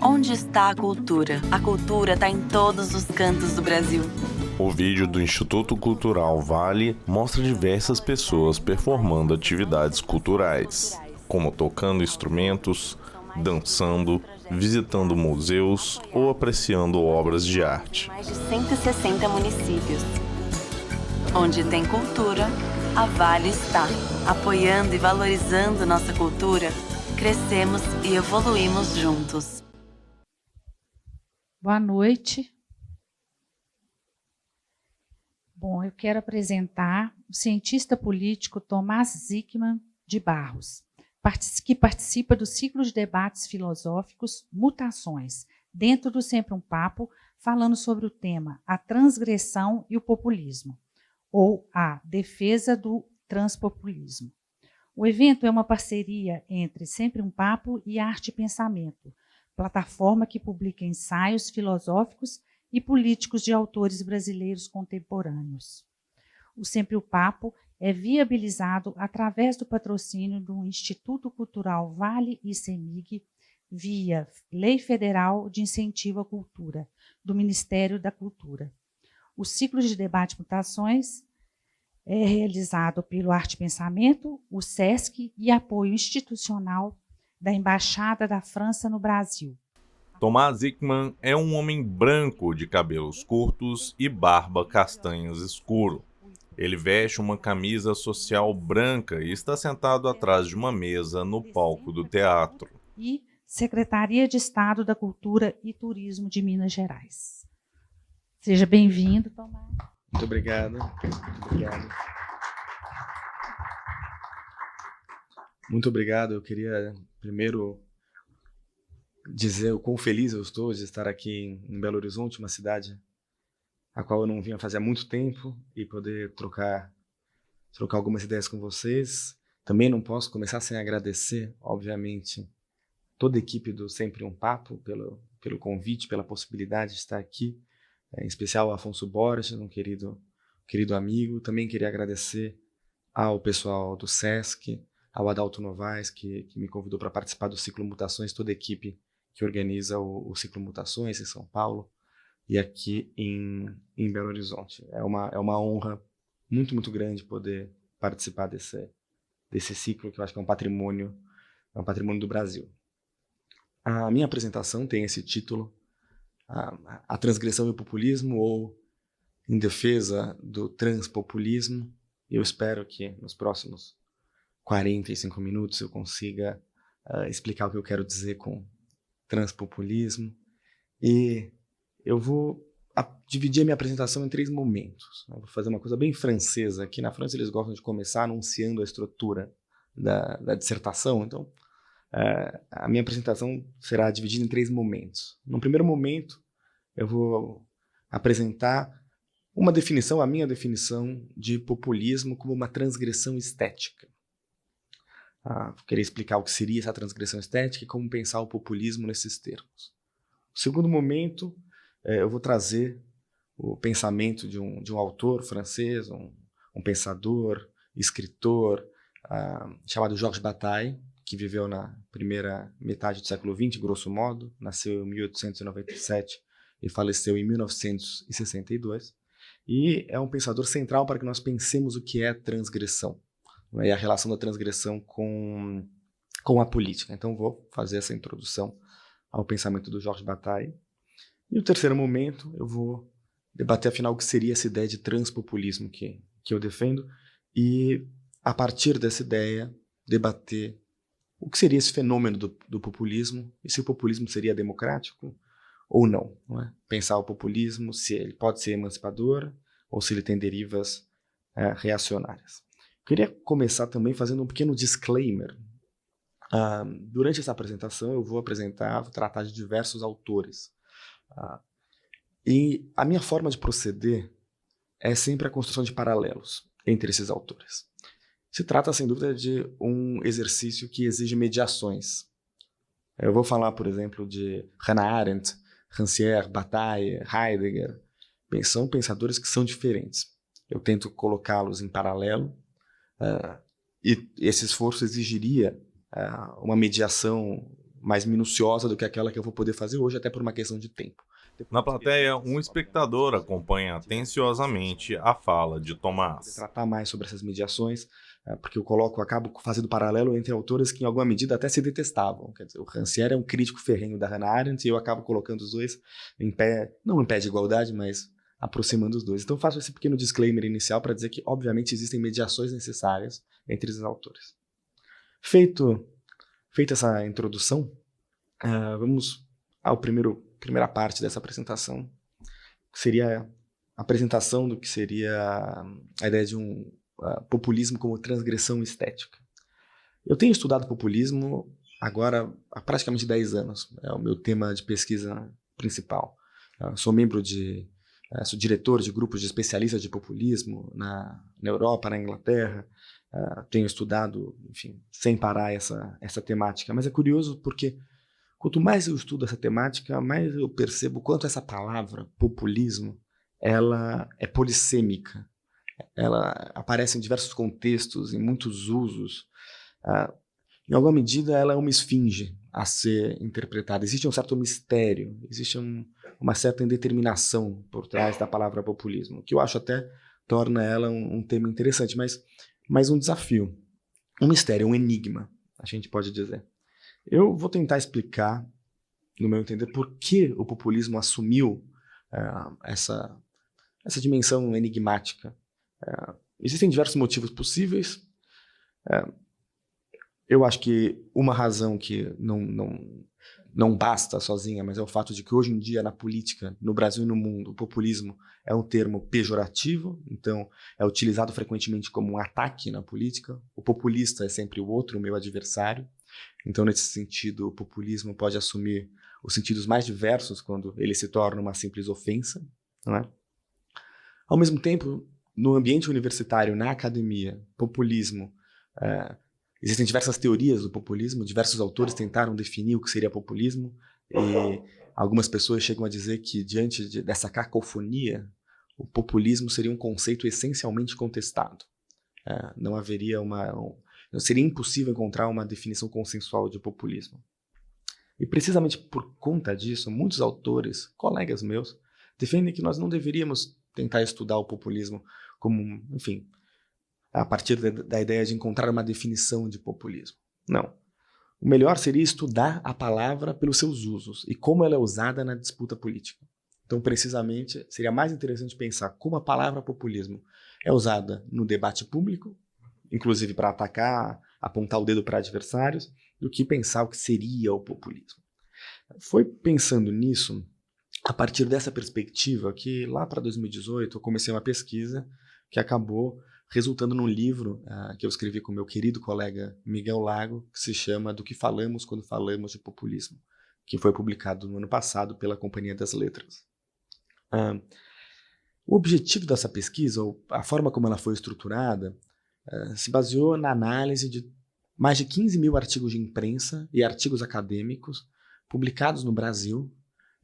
Onde está a cultura? A cultura está em todos os cantos do Brasil. O vídeo do Instituto Cultural Vale mostra diversas pessoas performando atividades culturais, como tocando instrumentos, dançando, visitando museus ou apreciando obras de arte. Mais de 160 municípios. Onde tem cultura, a Vale está. Apoiando e valorizando nossa cultura, crescemos e evoluímos juntos. Boa noite. Bom, eu quero apresentar o cientista político Tomás Zikman de Barros, que participa do ciclo de debates filosóficos Mutações, dentro do Sempre um Papo, falando sobre o tema A Transgressão e o Populismo, ou a Defesa do Transpopulismo. O evento é uma parceria entre Sempre um Papo e Arte e Pensamento, plataforma que publica ensaios filosóficos e políticos de autores brasileiros contemporâneos. O Sempre o Papo é viabilizado através do patrocínio do Instituto Cultural Vale e CEMIG, via Lei Federal de Incentivo à Cultura, do Ministério da Cultura. O ciclo de debate Mutações é realizado pelo Arte e Pensamento, o SESC e apoio institucional da Embaixada da França no Brasil. Tomás Zikman é um homem branco de cabelos curtos e barba castanhos escuro. Ele veste uma camisa social branca e está sentado atrás de uma mesa no palco do teatro. E Secretaria de Estado da Cultura e Turismo de Minas Gerais. Seja bem-vindo, Tomás. Muito obrigado. Muito obrigado. Muito obrigado. Eu queria primeiro dizer o quão feliz eu estou de estar aqui em Belo Horizonte, uma cidade a qual eu não vinha fazia muito tempo, e poder trocar algumas ideias com vocês. Também não posso começar sem agradecer, obviamente, toda a equipe do Sempre um Papo pelo convite, pela possibilidade de estar aqui, em especial ao Afonso Borges, um querido amigo. Também queria agradecer ao pessoal do SESC, ao Adalto Novaes, que me convidou para participar do ciclo Mutações, toda a equipe que organiza o ciclo Mutações em São Paulo e aqui em Belo Horizonte. É uma honra muito, muito grande poder participar desse ciclo, que eu acho que é um patrimônio do Brasil. A minha apresentação tem esse título, A Transgressão e o Populismo, ou Em Defesa do Transpopulismo. Eu espero que nos próximos 45 minutos eu consiga explicar o que eu quero dizer com transpopulismo. E eu vou dividir a minha apresentação em 3 momentos. Eu vou fazer uma coisa bem francesa. Aqui na França eles gostam de começar anunciando a estrutura da dissertação. Então, a minha apresentação será dividida em 3 momentos. No primeiro momento, eu vou apresentar a minha definição de populismo como uma transgressão estética. Vou querer explicar o que seria essa transgressão estética e como pensar o populismo nesses termos. No segundo momento, eu vou trazer o pensamento de um autor francês, um pensador, escritor, chamado Georges Bataille, que viveu na primeira metade do século XX, grosso modo, nasceu em 1897 e faleceu em 1962, e é um pensador central para que nós pensemos o que é transgressão, e a relação da transgressão com a política. Então vou fazer essa introdução ao pensamento do Georges Bataille. E no terceiro momento eu vou debater afinal o que seria essa ideia de transpopulismo que eu defendo, e a partir dessa ideia debater o que seria esse fenômeno do populismo, e se o populismo seria democrático ou não, não é? Pensar o populismo, se ele pode ser emancipador ou se ele tem derivas reacionárias. Queria começar também fazendo um pequeno disclaimer. Durante essa apresentação eu vou tratar de diversos autores. E a minha forma de proceder é sempre a construção de paralelos entre esses autores. Se trata, sem dúvida, de um exercício que exige mediações. Eu vou falar, por exemplo, de Hannah Arendt, Rancière, Bataille, Heidegger. Bem, são pensadores que são diferentes. Eu tento colocá-los em paralelo, e esse esforço exigiria uma mediação mais minuciosa do que aquela que eu vou poder fazer hoje, até por uma questão de tempo. Na plateia, um espectador acompanha atenciosamente a fala de Tomás. Tratar mais sobre essas mediações, porque acabo fazendo paralelo entre autores que em alguma medida até se detestavam. Quer dizer, o Rancière é um crítico ferrenho da Hannah Arendt e eu acabo colocando os dois não em pé de igualdade, mas aproximando os dois. Então faço esse pequeno disclaimer inicial para dizer que obviamente existem mediações necessárias entre os autores. Feita essa introdução, vamos à primeira parte dessa apresentação, que seria a apresentação do que seria a ideia de um populismo como transgressão estética. Eu tenho estudado populismo agora há praticamente 10 anos. É o meu tema de pesquisa principal. Sou sou diretor de grupos de especialistas de populismo na Europa, na Inglaterra. Tenho estudado, enfim, sem parar essa temática. Mas é curioso porque quanto mais eu estudo essa temática, mais eu percebo quanto essa palavra, populismo, ela é polissêmica. Ela aparece em diversos contextos, em muitos usos. Em alguma medida, ela é uma esfinge a ser interpretada. Existe um certo mistério, existe uma certa indeterminação por trás da palavra populismo, que eu acho até torna ela um tema interessante, mas um desafio, um mistério, um enigma, a gente pode dizer. Eu vou tentar explicar, no meu entender, por que o populismo assumiu essa dimensão enigmática. Existem diversos motivos possíveis. Eu acho que uma razão que não basta sozinha, mas é o fato de que hoje em dia na política, no Brasil e no mundo, o populismo é um termo pejorativo, então é utilizado frequentemente como um ataque na política. O populista é sempre o outro, o meu adversário. Então, nesse sentido, o populismo pode assumir os sentidos mais diversos quando ele se torna uma simples ofensa, não é? Ao mesmo tempo, no ambiente universitário, na academia, populismo, existem diversas teorias do populismo, diversos autores tentaram definir o que seria populismo, e algumas pessoas chegam a dizer que, diante dessa cacofonia, o populismo seria um conceito essencialmente contestado. Seria impossível encontrar uma definição consensual de populismo. E precisamente por conta disso, muitos autores, colegas meus, defendem que nós não deveríamos tentar estudar o populismo como, enfim, a partir da ideia de encontrar uma definição de populismo. Não. O melhor seria estudar a palavra pelos seus usos e como ela é usada na disputa política. Então, precisamente, seria mais interessante pensar como a palavra populismo é usada no debate público, inclusive para atacar, apontar o dedo para adversários, do que pensar o que seria o populismo. Foi pensando nisso, a partir dessa perspectiva, que lá para 2018 eu comecei uma pesquisa que acabou resultando num livro que eu escrevi com meu querido colega Miguel Lago, que se chama Do que Falamos Quando Falamos de Populismo, que foi publicado no ano passado pela Companhia das Letras. O objetivo dessa pesquisa, ou a forma como ela foi estruturada, se baseou na análise de mais de 15 mil artigos de imprensa e artigos acadêmicos publicados no Brasil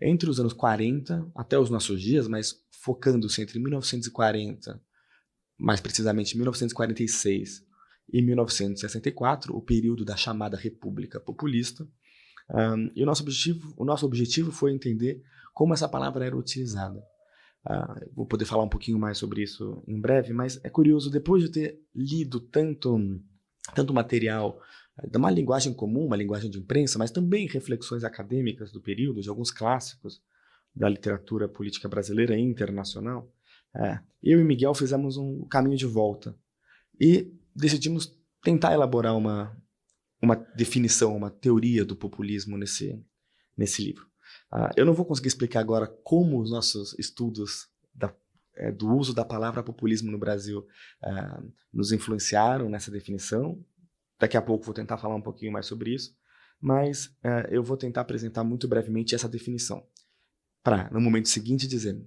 entre os anos 40 até os nossos dias, mas focando-se entre 1940, mais precisamente 1946 e 1964, o período da chamada República Populista. E o nosso objetivo foi entender como essa palavra era utilizada. Vou poder falar um pouquinho mais sobre isso em breve, mas é curioso, depois de ter lido tanto material de uma linguagem comum, uma linguagem de imprensa, mas também reflexões acadêmicas do período, de alguns clássicos da literatura política brasileira e internacional, eu e Miguel fizemos um caminho de volta e decidimos tentar elaborar uma definição, uma teoria do populismo nesse livro. Eu não vou conseguir explicar agora como os nossos estudos do uso da palavra populismo no Brasil nos influenciaram nessa definição. Daqui a pouco vou tentar falar um pouquinho mais sobre isso, mas eu vou tentar apresentar muito brevemente essa definição, para, no momento seguinte, dizer: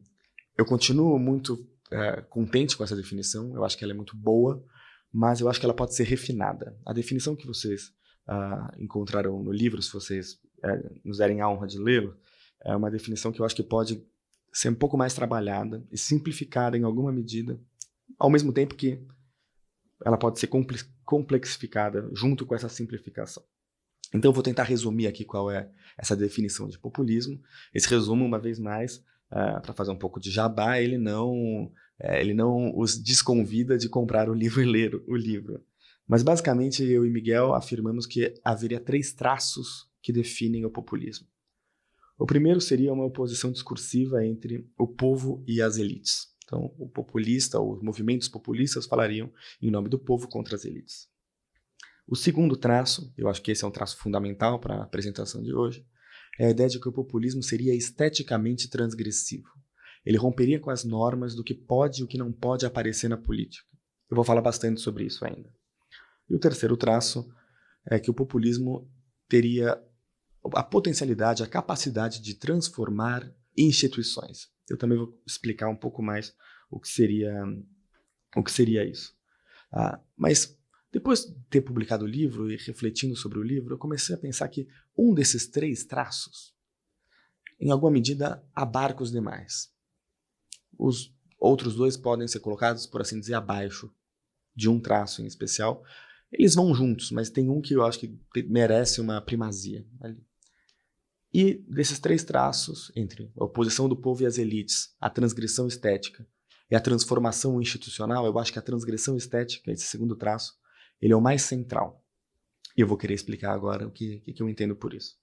eu continuo muito contente com essa definição, eu acho que ela é muito boa, mas eu acho que ela pode ser refinada. A definição que vocês encontrarão no livro, se vocês nos derem a honra de lê-lo, é uma definição que eu acho que pode ser um pouco mais trabalhada e simplificada em alguma medida, ao mesmo tempo que ela pode ser complexificada junto com essa simplificação. Então, eu vou tentar resumir aqui qual é essa definição de populismo. Esse resumo, uma vez mais, para fazer um pouco de jabá, ele não os desconvida de comprar o livro e ler o livro. Mas, basicamente, eu e Miguel afirmamos que haveria 3 traços que definem o populismo. O primeiro seria uma oposição discursiva entre o povo e as elites. Então, o populista, ou os movimentos populistas falariam em nome do povo contra as elites. O segundo traço, eu acho que esse é um traço fundamental para a apresentação de hoje, é a ideia de que o populismo seria esteticamente transgressivo. Ele romperia com as normas do que pode e o que não pode aparecer na política. Eu vou falar bastante sobre isso ainda. E o terceiro traço é que o populismo teria a potencialidade, a capacidade de transformar instituições. Eu também vou explicar um pouco mais o que seria isso. Mas depois de ter publicado o livro e refletindo sobre o livro, eu comecei a pensar que um desses 3 traços, em alguma medida, abarca os demais. Os outros 2 podem ser colocados, por assim dizer, abaixo de um traço em especial. Eles vão juntos, mas tem um que eu acho que merece uma primazia ali. E desses 3 traços, entre a oposição do povo e as elites, a transgressão estética e a transformação institucional, eu acho que a transgressão estética, esse segundo traço, ele é o mais central. E eu vou querer explicar agora o que eu entendo por isso.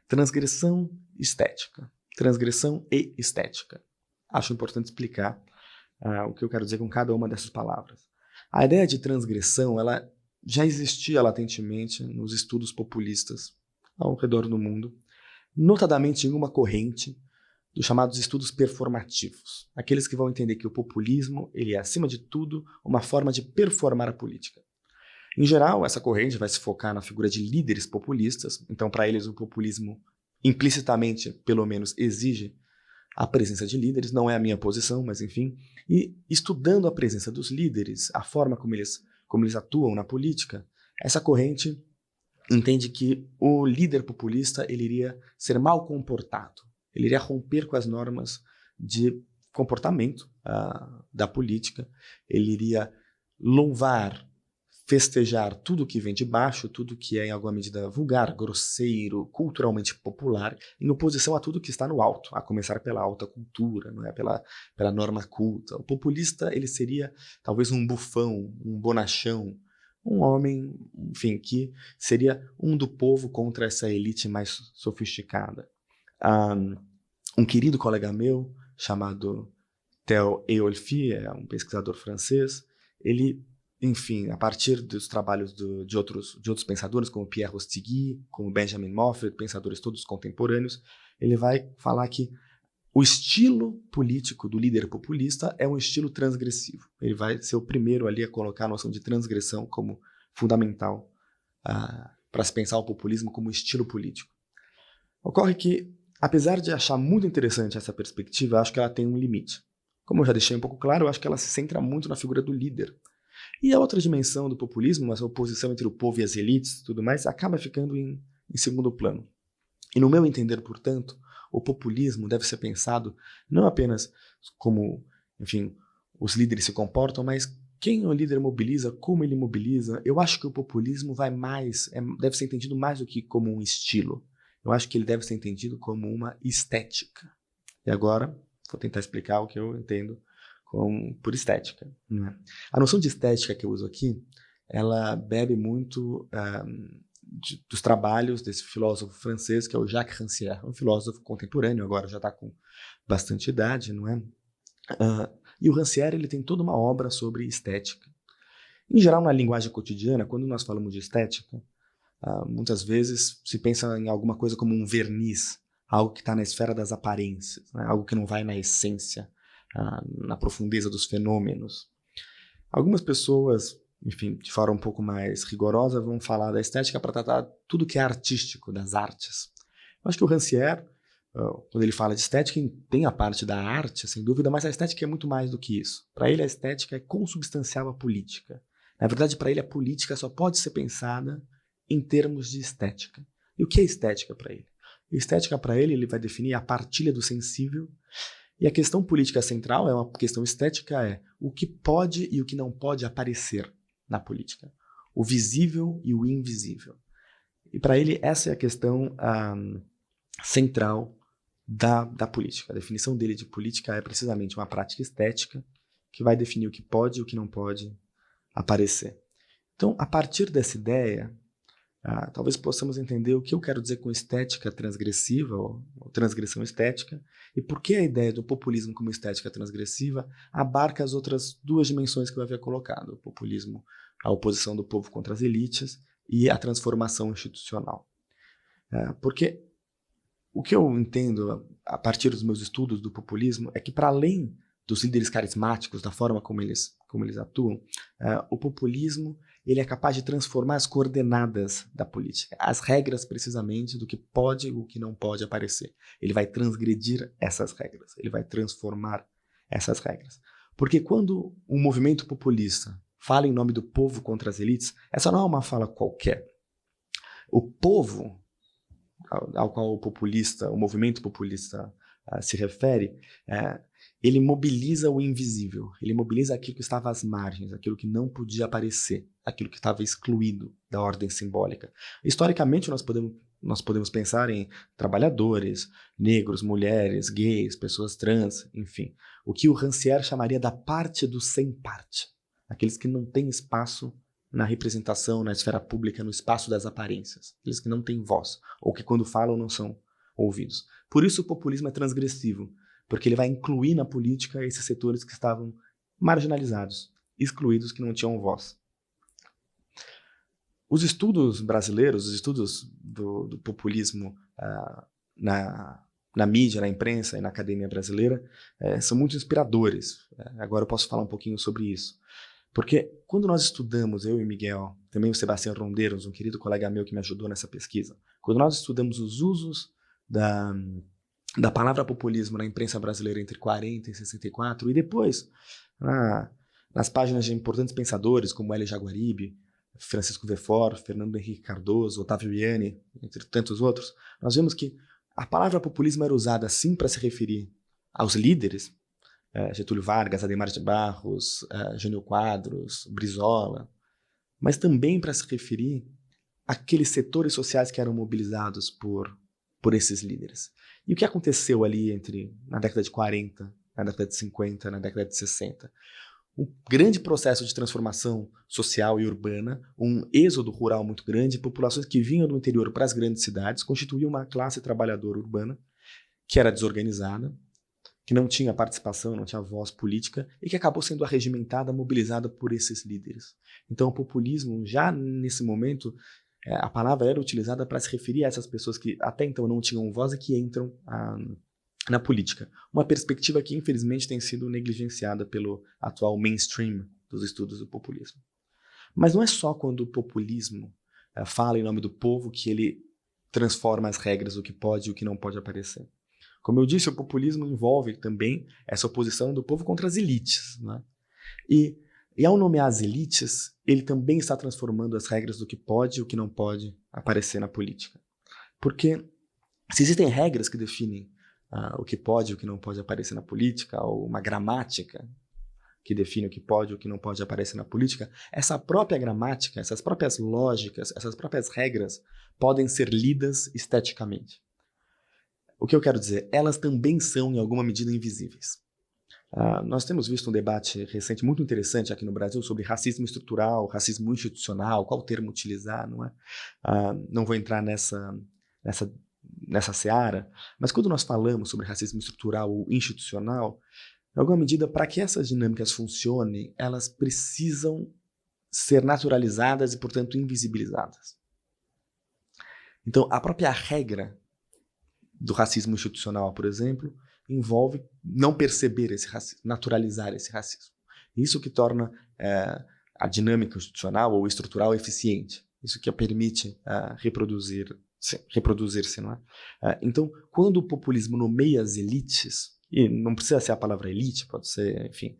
Transgressão estética. Transgressão e estética. Acho importante explicar o que eu quero dizer com cada uma dessas palavras. A ideia de transgressão, ela já existia latentemente nos estudos populistas ao redor do mundo, notadamente em uma corrente dos chamados estudos performativos, aqueles que vão entender que o populismo ele é, acima de tudo, uma forma de performar a política. Em geral, essa corrente vai se focar na figura de líderes populistas, então para eles o populismo implicitamente, pelo menos, exige a presença de líderes, não é a minha posição, mas enfim, e estudando a presença dos líderes, a forma como eles atuam na política, essa corrente entende que o líder populista ele iria ser mal comportado, ele iria romper com as normas de comportamento da política, ele iria louvar, festejar tudo que vem de baixo, tudo que é em alguma medida vulgar, grosseiro, culturalmente popular, em oposição a tudo que está no alto, a começar pela alta cultura, não é? pela norma culta. O populista ele seria talvez um bufão, um bonachão, um homem, enfim, que seria um do povo contra essa elite mais sofisticada. Um querido colega meu, chamado Theo Eolfi, é um pesquisador francês, ele, enfim, a partir dos trabalhos de outros pensadores, como Pierre Rostigui, como Benjamin Moffat, pensadores todos contemporâneos, ele vai falar que o estilo político do líder populista é um estilo transgressivo. Ele vai ser o primeiro ali a colocar a noção de transgressão como fundamental para se pensar o populismo como estilo político. Ocorre que, apesar de achar muito interessante essa perspectiva, eu acho que ela tem um limite. Como eu já deixei um pouco claro, eu acho que ela se centra muito na figura do líder. E a outra dimensão do populismo, essa oposição entre o povo e as elites e tudo mais, acaba ficando em segundo plano. E no meu entender, portanto, o populismo deve ser pensado não apenas como, enfim, os líderes se comportam, mas quem o líder mobiliza, como ele mobiliza. Eu acho que o populismo vai mais, deve ser entendido mais do que como um estilo. Eu acho que ele deve ser entendido como uma estética. E agora, vou tentar explicar o que eu entendo por estética. Né? A noção de estética que eu uso aqui, ela bebe muito dos trabalhos desse filósofo francês, que é o Jacques Rancière, um filósofo contemporâneo, agora já está com bastante idade, não é? E o Rancière ele tem toda uma obra sobre estética. Em geral, na linguagem cotidiana, quando nós falamos de estética, muitas vezes se pensa em alguma coisa como um verniz, algo que está na esfera das aparências, né? Algo que não vai na essência, na profundeza dos fenômenos. Algumas pessoas, enfim, de forma um pouco mais rigorosa, vão falar da estética para tratar tudo que é artístico, das artes. Eu acho que o Rancière, quando ele fala de estética, tem a parte da arte, sem dúvida, mas a estética é muito mais do que isso. Para ele, a estética é consubstancial à política. Na verdade, para ele, a política só pode ser pensada em termos de estética. E o que é estética para ele? Estética para ele, ele vai definir a partilha do sensível. E a questão política central, é uma questão estética, é o que pode e o que não pode aparecer na política. O visível e o invisível. E para ele, essa é a questão central da política. A definição dele de política é precisamente uma prática estética que vai definir o que pode e o que não pode aparecer. Então, a partir dessa ideia, talvez possamos entender o que eu quero dizer com estética transgressiva, ou transgressão estética, e por que a ideia do populismo como estética transgressiva abarca as outras duas dimensões que eu havia colocado: o populismo, a oposição do povo contra as elites, e a transformação institucional. Porque o que eu entendo a partir dos meus estudos do populismo é que, para além dos líderes carismáticos, da forma como eles atuam, o populismo ele é capaz de transformar as coordenadas da política, as regras precisamente do que pode e o que não pode aparecer. Ele vai transgredir essas regras, ele vai transformar essas regras. Porque quando um movimento populista fala em nome do povo contra as elites, essa não é uma fala qualquer. O povo ao qual o movimento populista se refere, ele mobiliza o invisível, ele mobiliza aquilo que estava às margens, aquilo que não podia aparecer, aquilo que estava excluído da ordem simbólica. Historicamente, nós podemos pensar em trabalhadores, negros, mulheres, gays, pessoas trans, enfim. O que o Rancière chamaria da parte do sem parte. Aqueles que não têm espaço na representação, na esfera pública, no espaço das aparências. Aqueles que não têm voz, ou que quando falam não são ouvidos. Por isso o populismo é transgressivo, porque ele vai incluir na política esses setores que estavam marginalizados, excluídos, que não tinham voz. Os estudos brasileiros, os estudos do populismo na mídia, na imprensa e na academia brasileira são muito inspiradores. Agora eu posso falar um pouquinho sobre isso. Porque quando nós estudamos, eu e Miguel, também o Sebastião Rondeiros, um querido colega meu que me ajudou nessa pesquisa, quando nós estudamos os usos da palavra populismo na imprensa brasileira entre 40 e 64, e depois nas páginas de importantes pensadores como Hélio Jaguaribe, Francisco Vefort, Fernando Henrique Cardoso, Otávio Vianney, entre tantos outros, nós vemos que a palavra populismo era usada sim para se referir aos líderes, Getúlio Vargas, Adhemar de Barros, Jânio Quadros, Brizola, mas também para se referir àqueles setores sociais que eram mobilizados por esses líderes. E o que aconteceu ali na década de 40, na década de 50, na década de 60? Um grande processo de transformação social e urbana, um êxodo rural muito grande, populações que vinham do interior para as grandes cidades, constituíam uma classe trabalhadora urbana que era desorganizada, que não tinha participação, não tinha voz política e que acabou sendo arregimentada, mobilizada por esses líderes. Então o populismo, já nesse momento, a palavra era utilizada para se referir a essas pessoas que até então não tinham voz e que entram na política. Uma perspectiva que infelizmente tem sido negligenciada pelo atual mainstream dos estudos do populismo. Mas não é só quando o populismo fala em nome do povo que ele transforma as regras, o que pode e o que não pode aparecer. Como eu disse, o populismo envolve também essa oposição do povo contra as elites, né? E ao nomear as elites, ele também está transformando as regras do que pode e o que não pode aparecer na política. Porque se existem regras que definem o que pode e o que não pode aparecer na política, ou uma gramática que define o que pode e o que não pode aparecer na política, essa própria gramática, essas próprias lógicas, essas próprias regras podem ser lidas esteticamente. O que eu quero dizer? Elas também são, em alguma medida, invisíveis. Nós temos visto um debate recente muito interessante aqui no Brasil sobre racismo estrutural, racismo institucional, qual termo utilizar, não é? Não vou entrar nessa seara, mas quando nós falamos sobre racismo estrutural ou institucional, em alguma medida, para que essas dinâmicas funcionem, elas precisam ser naturalizadas e, portanto, invisibilizadas. Então, a própria regra do racismo institucional, por exemplo, envolve não perceber esse racismo, naturalizar esse racismo. Isso que torna a dinâmica institucional ou estrutural eficiente. Isso que a permite reproduzir-se, não é? Então, quando o populismo nomeia as elites, e não precisa ser a palavra elite, pode ser, enfim,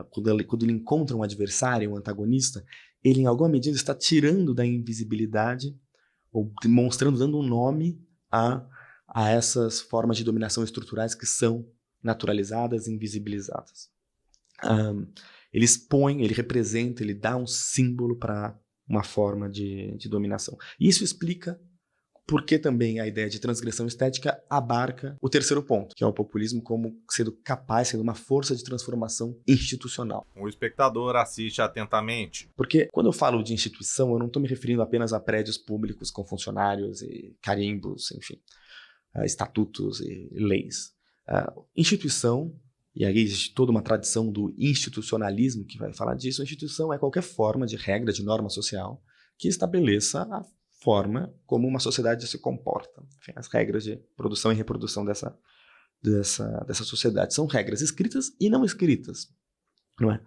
quando ele encontra um adversário, um antagonista, ele, em alguma medida, está tirando da invisibilidade, ou demonstrando, dando um nome a essas formas de dominação estruturais que são naturalizadas e invisibilizadas. Ele expõe, ele representa, ele dá um símbolo para uma forma de dominação. E isso explica por que também a ideia de transgressão estética abarca o terceiro ponto, que é o populismo como sendo capaz, sendo uma força de transformação institucional. O espectador assiste atentamente. Porque quando eu falo de instituição, eu não estou me referindo apenas a prédios públicos com funcionários e carimbos, enfim, estatutos e leis. Instituição, e aí existe toda uma tradição do institucionalismo que vai falar disso, a instituição é qualquer forma de regra, de norma social que estabeleça a forma como uma sociedade se comporta. Enfim, as regras de produção e reprodução dessa sociedade são regras escritas e não escritas. Não é?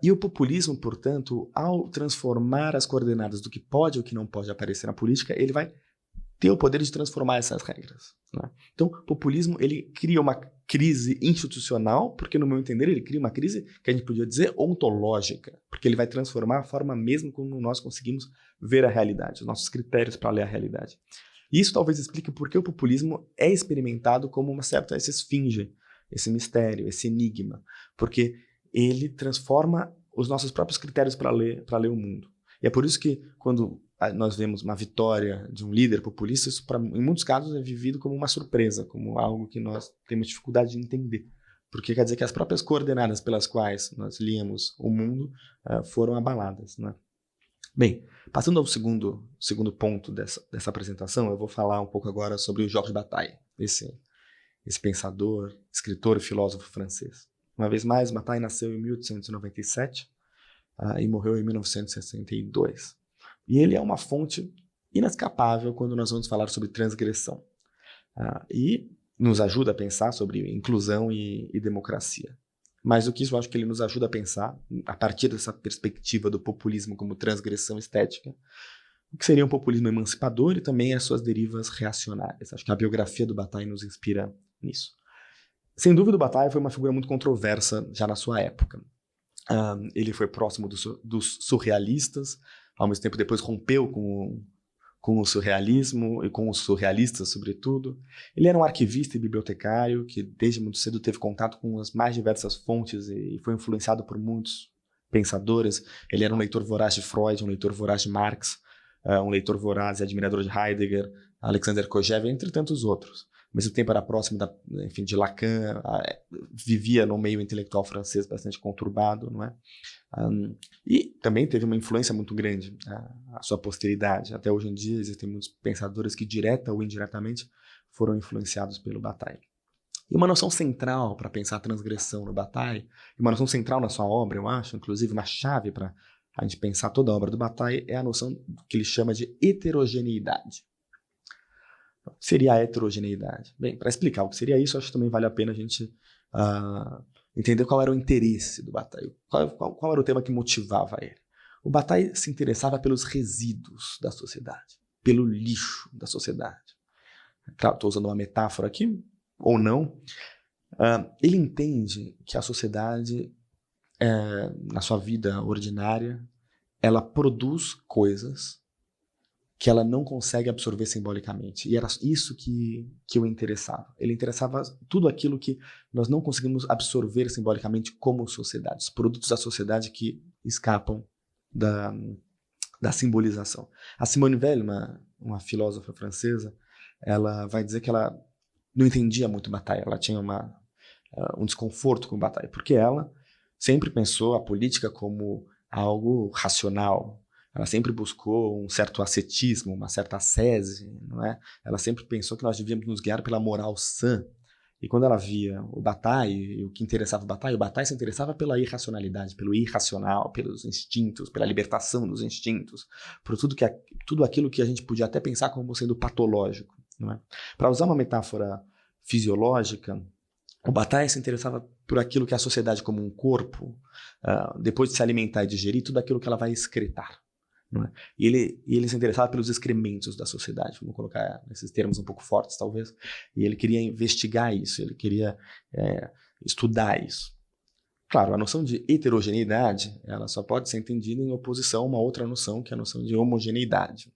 E o populismo, portanto, ao transformar as coordenadas do que pode ou que não pode aparecer na política, ele vai ter o poder de transformar essas regras. Não é? Então, o populismo ele cria uma crise institucional, porque, no meu entender, ele cria uma crise que a gente podia dizer ontológica, porque ele vai transformar a forma mesmo como nós conseguimos ver a realidade, os nossos critérios para ler a realidade. E isso talvez explique por que o populismo é experimentado como uma certa essa esfinge, esse mistério, esse enigma, porque ele transforma os nossos próprios critérios para ler o mundo. E é por isso que, quando nós vemos uma vitória de um líder populista, isso em muitos casos é vivido como uma surpresa, como algo que nós temos dificuldade de entender. Porque quer dizer que as próprias coordenadas pelas quais nós líamos o mundo foram abaladas. Né? Bem, passando ao segundo ponto dessa apresentação, eu vou falar um pouco agora sobre o Georges Bataille, esse pensador, escritor e filósofo francês. Uma vez mais, Bataille nasceu em 1897 e morreu em 1962. E ele é uma fonte inescapável quando nós vamos falar sobre transgressão. E nos ajuda a pensar sobre inclusão e democracia. Mais do que isso, eu acho que ele nos ajuda a pensar, a partir dessa perspectiva do populismo como transgressão estética, o que seria um populismo emancipador e também as suas derivas reacionárias. Acho que a biografia do Bataille nos inspira nisso. Sem dúvida, o Bataille foi uma figura muito controversa já na sua época. Ele foi próximo dos surrealistas, ao mesmo tempo depois rompeu com o surrealismo e com os surrealistas, sobretudo. Ele era um arquivista e bibliotecário que desde muito cedo teve contato com as mais diversas fontes e foi influenciado por muitos pensadores. Ele era um leitor voraz de Freud, um leitor voraz de Marx, um leitor voraz e admirador de Heidegger, Alexander Kojève, entre tantos outros. Ao mesmo tempo era próximo de Lacan, vivia no meio intelectual francês bastante conturbado, não é? E também teve uma influência muito grande a sua posteridade. Até hoje em dia existem muitos pensadores que direta ou indiretamente foram influenciados pelo Bataille. E uma noção central para pensar a transgressão no Bataille, e uma noção central na sua obra, eu acho, inclusive uma chave para a gente pensar toda a obra do Bataille, é a noção que ele chama de heterogeneidade. O que seria a heterogeneidade? Bem, para explicar o que seria isso, acho que também vale a pena a gente entender qual era o interesse do Bataille, qual era o tema que motivava ele. O Bataille se interessava pelos resíduos da sociedade, pelo lixo da sociedade. Claro, estou usando uma metáfora aqui, ou não. Ele entende que a sociedade, na sua vida ordinária, ela produz coisas que ela não consegue absorver simbolicamente. E era isso que o interessava. Ele interessava tudo aquilo que nós não conseguimos absorver simbolicamente como sociedade, os produtos da sociedade que escapam da simbolização. A Simone Weil, uma filósofa francesa, ela vai dizer que ela não entendia muito Bataille, ela tinha um desconforto com Bataille, porque ela sempre pensou a política como algo racional. Ela sempre buscou um certo ascetismo, uma certa ascese, não é? Ela sempre pensou que nós devíamos nos guiar pela moral sã. E quando ela via o Bataille, e o que interessava o Bataille se interessava pela irracionalidade, pelo irracional, pelos instintos, pela libertação dos instintos, por tudo aquilo que a gente podia até pensar como sendo patológico, não é? Para usar uma metáfora fisiológica, o Bataille se interessava por aquilo que é a sociedade como um corpo, depois de se alimentar e digerir, tudo aquilo que ela vai excretar. Não é? E ele se interessava pelos excrementos da sociedade, vamos colocar nesses termos um pouco fortes talvez, e ele queria investigar isso, ele queria estudar isso. Claro, a noção de heterogeneidade ela só pode ser entendida em oposição a uma outra noção, que é a noção de homogeneidade.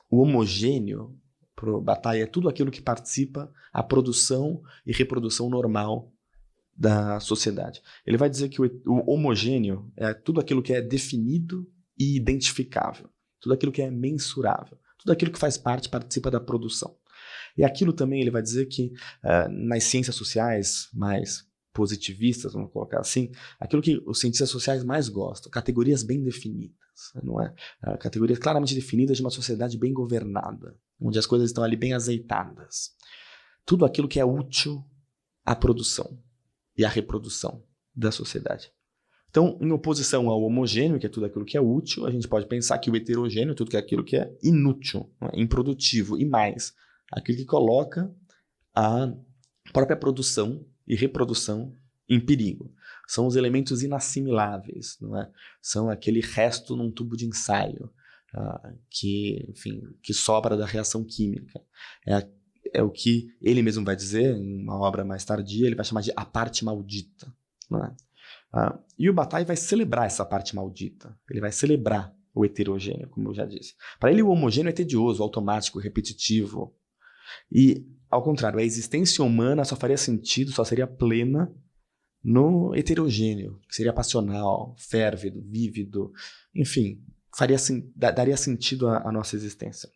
O homogêneo, para o Bataille, é tudo aquilo que participa a produção e reprodução normal da sociedade. Ele vai dizer que o homogêneo é tudo aquilo que é definido e identificável, tudo aquilo que é mensurável, tudo aquilo que faz parte, participa da produção. E aquilo também ele vai dizer que nas ciências sociais mais positivistas, vamos colocar assim, aquilo que os cientistas sociais mais gostam, categorias bem definidas, não é? Categorias claramente definidas de uma sociedade bem governada, onde as coisas estão ali bem azeitadas. Tudo aquilo que é útil à produção e à reprodução da sociedade. Então, em oposição ao homogêneo, que é tudo aquilo que é útil, a gente pode pensar que o heterogêneo é tudo aquilo que é inútil, não é? Improdutivo, e mais, aquilo que coloca a própria produção e reprodução em perigo. São os elementos inassimiláveis, não é? São aquele resto num tubo de ensaio que sobra da reação química. É o que ele mesmo vai dizer, em uma obra mais tardia, ele vai chamar de a parte maldita. Não é? E o Bataille vai celebrar essa parte maldita. Ele vai celebrar o heterogêneo, como eu já disse. Para ele, o homogêneo é tedioso, automático, repetitivo. E, ao contrário, a existência humana só faria sentido, só seria plena no heterogêneo, que seria passional, férvido, vívido, enfim, daria sentido à nossa existência.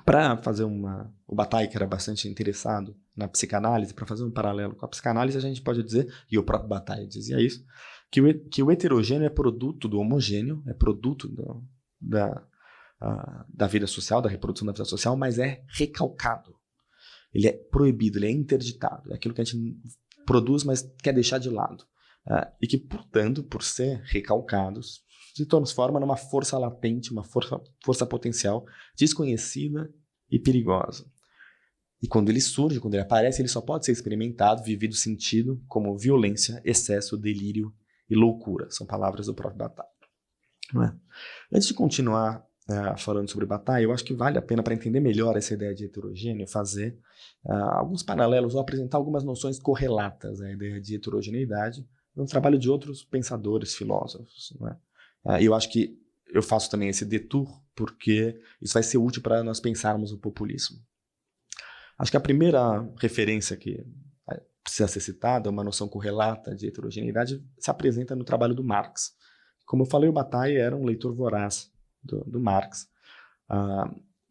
Para fazer o Bataille, que era bastante interessado na psicanálise, para fazer um paralelo com a psicanálise, a gente pode dizer, e o próprio Bataille dizia isso, que o heterogêneo é produto do homogêneo, é produto da vida social, da reprodução da vida social, mas é recalcado. Ele é proibido, ele é interditado. É aquilo que a gente produz, mas quer deixar de lado. E que, portanto, por ser recalcado, se transforma numa força latente, uma força potencial desconhecida e perigosa. E quando ele surge, quando ele aparece, ele só pode ser experimentado, vivido, sentido como violência, excesso, delírio e loucura. São palavras do próprio Bataille. Não é? Antes de continuar falando sobre Bataille, eu acho que vale a pena, para entender melhor essa ideia de heterogêneo, fazer alguns paralelos ou apresentar algumas noções correlatas à ideia de heterogeneidade no trabalho de outros pensadores, filósofos. Não é? Eu acho que eu faço também esse detour porque isso vai ser útil para nós pensarmos o populismo. Acho que a primeira referência que precisa ser citada, uma noção correlata de heterogeneidade, se apresenta no trabalho do Marx. Como eu falei, o Bataille era um leitor voraz do Marx.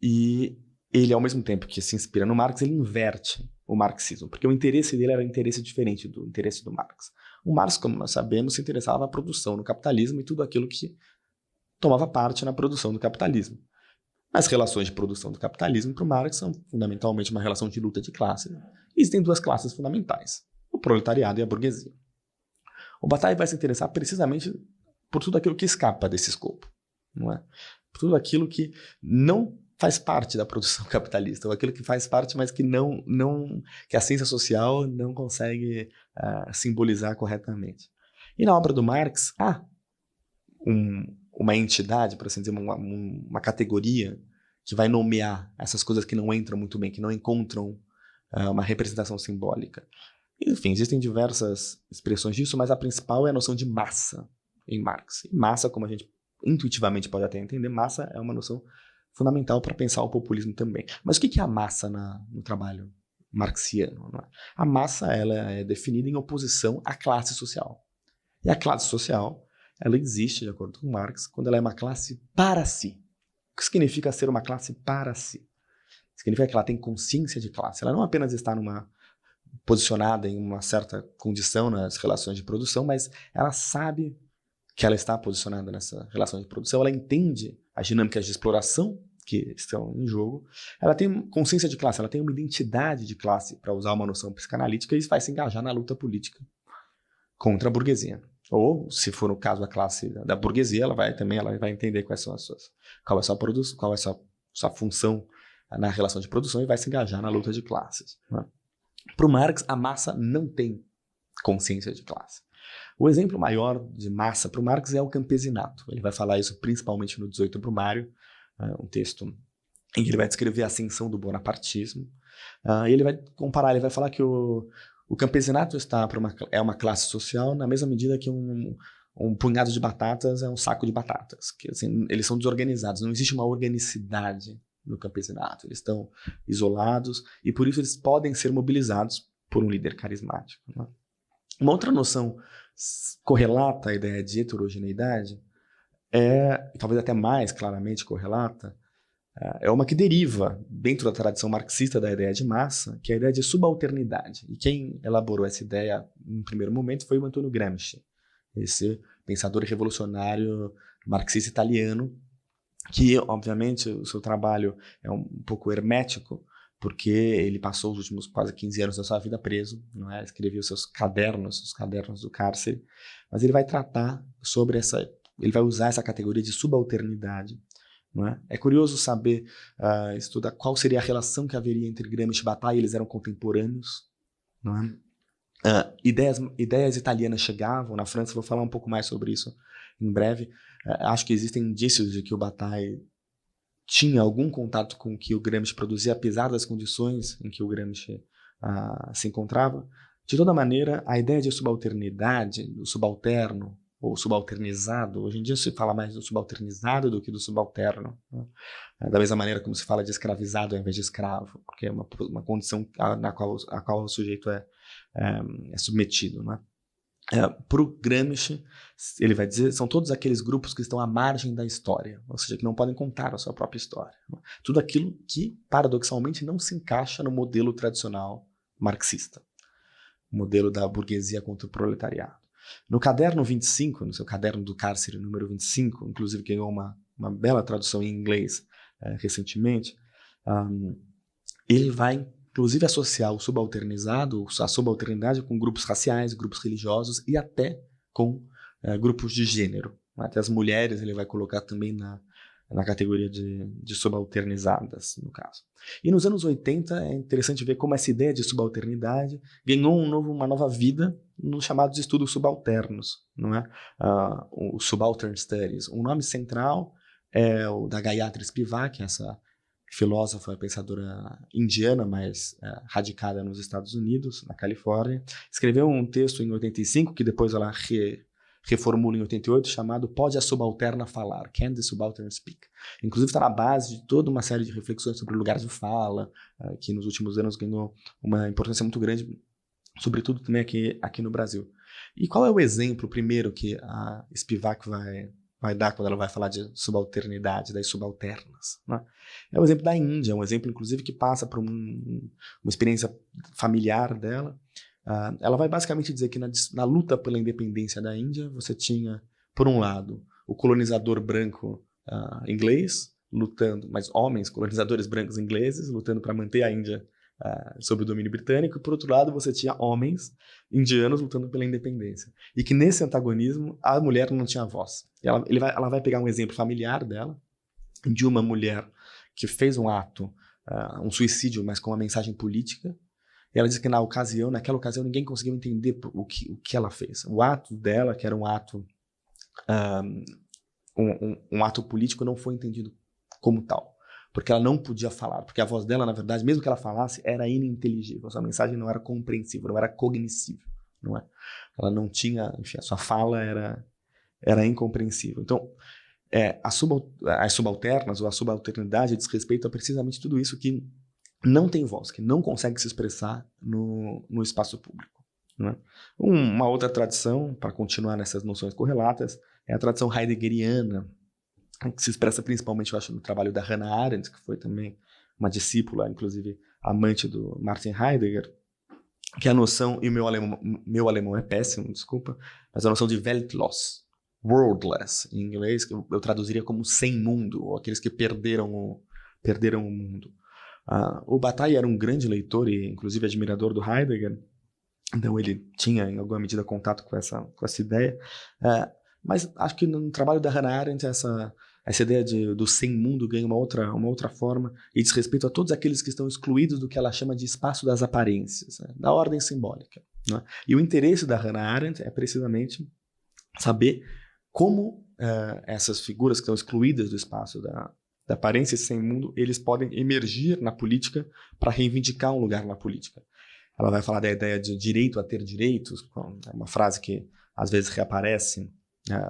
E ele, ao mesmo tempo que se inspira no Marx, ele inverte o marxismo, porque o interesse dele era um interesse diferente do interesse do Marx. O Marx, como nós sabemos, se interessava na produção, no capitalismo e tudo aquilo que tomava parte na produção do capitalismo. As relações de produção do capitalismo para o Marx são fundamentalmente uma relação de luta de classes. Existem duas classes fundamentais, o proletariado e a burguesia. O Bataille vai se interessar precisamente por tudo aquilo que escapa desse escopo, não é? Por tudo aquilo que não faz parte da produção capitalista, ou aquilo que faz parte, mas que que a ciência social não consegue simbolizar corretamente. E na obra do Marx, há uma entidade, por assim dizer, uma categoria que vai nomear essas coisas que não entram muito bem, que não encontram uma representação simbólica. Enfim, existem diversas expressões disso, mas a principal é a noção de massa em Marx. E massa, como a gente intuitivamente pode até entender, massa é uma noção fundamental para pensar o populismo também. Mas o que é a massa no trabalho marxiano? Não é? A massa ela é definida em oposição à classe social. E a classe social ela existe, de acordo com Marx, quando ela é uma classe para si. O que significa ser uma classe para si? Significa que ela tem consciência de classe. Ela não apenas está posicionada em uma certa condição nas relações de produção, mas ela sabe que ela está posicionada nessa relação de produção, ela entende as dinâmicas de exploração que estão em jogo, ela tem consciência de classe, ela tem uma identidade de classe, para usar uma noção psicanalítica, e vai se engajar na luta política contra a burguesia. Ou, se for o caso da classe da burguesia, ela vai entender qual é a sua função na relação de produção e vai se engajar na luta de classes. Né? Para o Marx, a massa não tem consciência de classe. O exemplo maior de massa para o Marx é o campesinato. Ele vai falar isso principalmente no 18 Brumário, um texto em que ele vai descrever a ascensão do bonapartismo. E ele vai comparar, ele vai falar que o campesinato é uma classe social na mesma medida que um punhado de batatas é um saco de batatas. Que, assim, eles são desorganizados, não existe uma organicidade no campesinato. Eles estão isolados e por isso eles podem ser mobilizados por um líder carismático. Né? Uma outra noção correlata à ideia de heterogeneidade talvez até mais claramente correlata, é uma que deriva dentro da tradição marxista da ideia de massa, que é a ideia de subalternidade. E quem elaborou essa ideia em primeiro momento foi o Antonio Gramsci, esse pensador revolucionário marxista italiano, que, obviamente, o seu trabalho é um pouco hermético, porque ele passou os últimos quase 15 anos da sua vida preso, não é? Escreveu os cadernos do cárcere, mas ele vai tratar sobre ele vai usar essa categoria de subalternidade. Não é? É curioso saber, estudar qual seria a relação que haveria entre Gramsci e Bataille, eles eram contemporâneos, não é? Ideias italianas chegavam, na França, vou falar um pouco mais sobre isso em breve. Acho que existem indícios de que o Bataille tinha algum contato com o que o Gramsci produzia, apesar das condições em que o Gramsci se encontrava. De toda maneira, a ideia de subalternidade, do subalterno, ou subalternizado, hoje em dia se fala mais do subalternizado do que do subalterno, né? Da mesma maneira como se fala de escravizado ao invés de escravo, porque é uma condição a qual o sujeito é submetido, né? Para o Gramsci, ele vai dizer, são todos aqueles grupos que estão à margem da história, ou seja, que não podem contar a sua própria história, né? Tudo aquilo que, paradoxalmente, não se encaixa no modelo tradicional marxista, o modelo da burguesia contra o proletariado. No caderno 25, no seu caderno do cárcere número 25, inclusive ganhou uma bela tradução em inglês recentemente, ele vai inclusive associar o subalternizado, a subalternidade com grupos raciais, grupos religiosos e até com grupos de gênero. Até as mulheres ele vai colocar também na categoria de subalternizadas, no caso. E nos anos 80 é interessante ver como essa ideia de subalternidade ganhou uma nova vida nos chamados estudos subalternos, não é? O Subaltern Studies. O nome central é o da Gayatri Spivak, essa filósofa, pensadora indiana, mas radicada nos Estados Unidos, na Califórnia. Escreveu um texto em 85, que depois ela reformula em 88, chamado Pode a Subalterna Falar? Can the Subaltern Speak? Inclusive está na base de toda uma série de reflexões sobre lugares de fala, que nos últimos anos ganhou uma importância muito grande, sobretudo também aqui no Brasil. E qual é o exemplo, primeiro, que a Spivak vai dar quando ela vai falar de subalternidade, das subalternas, né? É o exemplo da Índia, um exemplo, inclusive, que passa por uma experiência familiar dela. Ela vai basicamente dizer que na luta pela independência da Índia, você tinha, por um lado, o colonizador branco inglês, mas homens, colonizadores brancos ingleses, lutando para manter a Índia sob o domínio britânico, e por outro lado você tinha homens indianos lutando pela independência. E que nesse antagonismo a mulher não tinha voz. Ela vai pegar um exemplo familiar dela, de uma mulher que fez um ato, um suicídio, mas com uma mensagem política. E ela diz que naquela ocasião ninguém conseguiu entender o que ela fez. O ato dela, que era um ato um ato político, não foi entendido como tal. Porque ela não podia falar, porque a voz dela, na verdade, mesmo que ela falasse, era ininteligível, sua mensagem não era compreensível, não era cognoscível, não é? Ela não tinha, enfim, a sua fala era incompreensível. Então, as subalternas ou a subalternidade diz respeito a precisamente tudo isso que não tem voz, que não consegue se expressar no espaço público, não é? Uma outra tradição, para continuar nessas noções correlatas, é a tradição heideggeriana, que se expressa principalmente, eu acho, no trabalho da Hannah Arendt, que foi também uma discípula, inclusive amante do Martin Heidegger, que é a noção, e meu alemão é péssimo, desculpa, mas a noção de Weltlos, worldless, em inglês, que eu traduziria como sem mundo, ou aqueles que perderam o mundo. O Bataille era um grande leitor e, inclusive, admirador do Heidegger, então ele tinha, em alguma medida, contato com essa ideia, mas acho que no trabalho da Hannah Arendt essa ideia do sem-mundo ganha uma outra forma e diz respeito a todos aqueles que estão excluídos do que ela chama de espaço das aparências, né? Da ordem simbólica, né? E o interesse da Hannah Arendt é precisamente saber como essas figuras que estão excluídas do espaço da aparência, esse sem-mundo, eles podem emergir na política para reivindicar um lugar na política. Ela vai falar da ideia de direito a ter direitos, uma frase que às vezes reaparece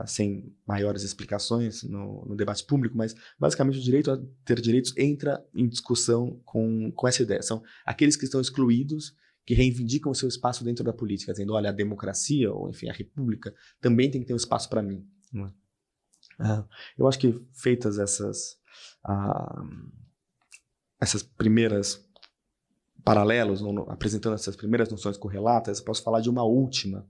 sem maiores explicações no debate público, mas basicamente o direito a ter direitos entra em discussão com essa ideia. São aqueles que estão excluídos, que reivindicam o seu espaço dentro da política, dizendo, olha, a democracia, ou enfim, a república, também tem que ter um espaço para mim, não é? Eu acho que feitas essas primeiras paralelos, apresentando essas primeiras noções correlatas, eu posso falar de uma última,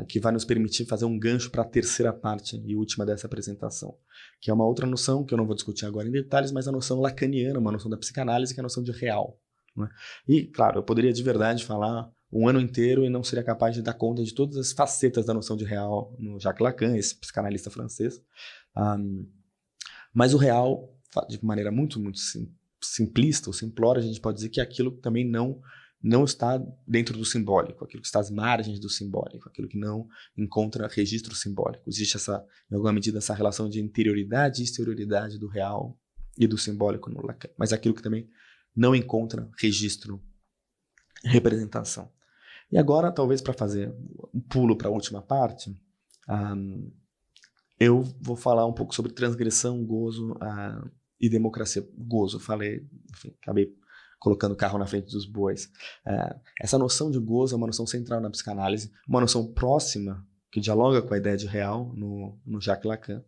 que vai nos permitir fazer um gancho para a terceira parte e última dessa apresentação, que é uma outra noção que eu não vou discutir agora em detalhes, mas a noção lacaniana, uma noção da psicanálise, que é a noção de real. Né? E, claro, eu poderia de verdade falar um ano inteiro e não seria capaz de dar conta de todas as facetas da noção de real no Jacques Lacan, esse psicanalista francês. Mas o real, de maneira muito, muito simplista ou simplória, a gente pode dizer que aquilo também não está dentro do simbólico, aquilo que está às margens do simbólico, aquilo que não encontra registro simbólico. Existe em alguma medida, essa relação de interioridade e exterioridade do real e do simbólico no Lacan, mas aquilo que também não encontra registro, representação. E agora, talvez para fazer um pulo para a última parte, eu vou falar um pouco sobre transgressão, gozo e democracia. Gozo, falei, enfim, acabei colocando o carro na frente dos bois. Essa noção de gozo é uma noção central na psicanálise, uma noção próxima, que dialoga com a ideia de real no Jacques Lacan.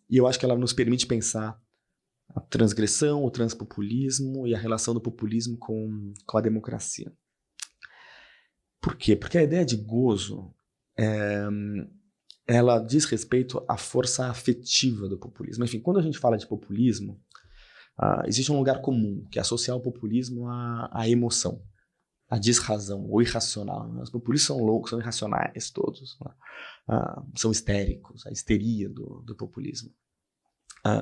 E eu acho que ela nos permite pensar a transgressão, o transpopulismo e a relação do populismo com a democracia. Por quê? Porque a ideia de gozo, ela diz respeito à força afetiva do populismo. Enfim, quando a gente fala de populismo, existe um lugar comum, que é associar o populismo à emoção, à desrazão, ou irracional. Os populistas são loucos, são irracionais todos, são histéricos, a histeria do populismo.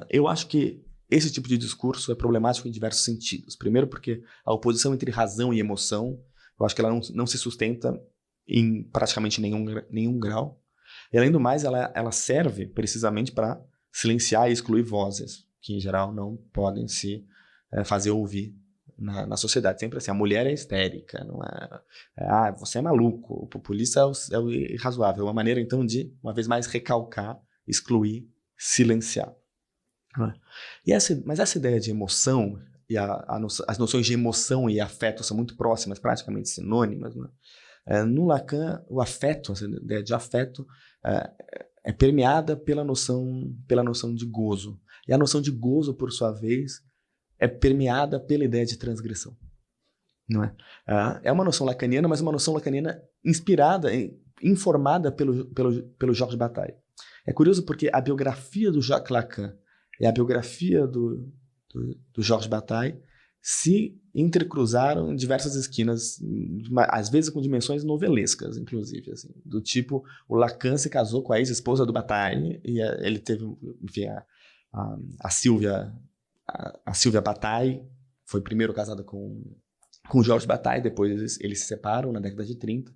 Eu acho que esse tipo de discurso é problemático em diversos sentidos. Primeiro porque a oposição entre razão e emoção, eu acho que ela não se sustenta em praticamente nenhum grau. E além do mais, ela serve precisamente para silenciar e excluir vozes, que em geral não podem se fazer ouvir na sociedade. Sempre assim, a mulher é histérica, não é, você é maluco, o populista é o irrazoável. É uma maneira então de, uma vez mais, recalcar, excluir, silenciar. Mas essa ideia de emoção, e as noções de emoção e afeto são muito próximas, praticamente sinônimas, né? No Lacan, o afeto, essa ideia de afeto, é permeada pela noção de gozo. E a noção de gozo, por sua vez, é permeada pela ideia de transgressão. Não é? É uma noção lacaniana, mas uma noção lacaniana inspirada, informada pelo Georges Bataille. É curioso porque a biografia do Jacques Lacan e a biografia do Georges Bataille se intercruzaram em diversas esquinas, às vezes com dimensões novelescas, inclusive, assim, do tipo, o Lacan se casou com a ex-esposa do Bataille e ele teve, enfim, a Sylvia Bataille foi primeiro casada com Georges Bataille, depois eles se separam na década de 30.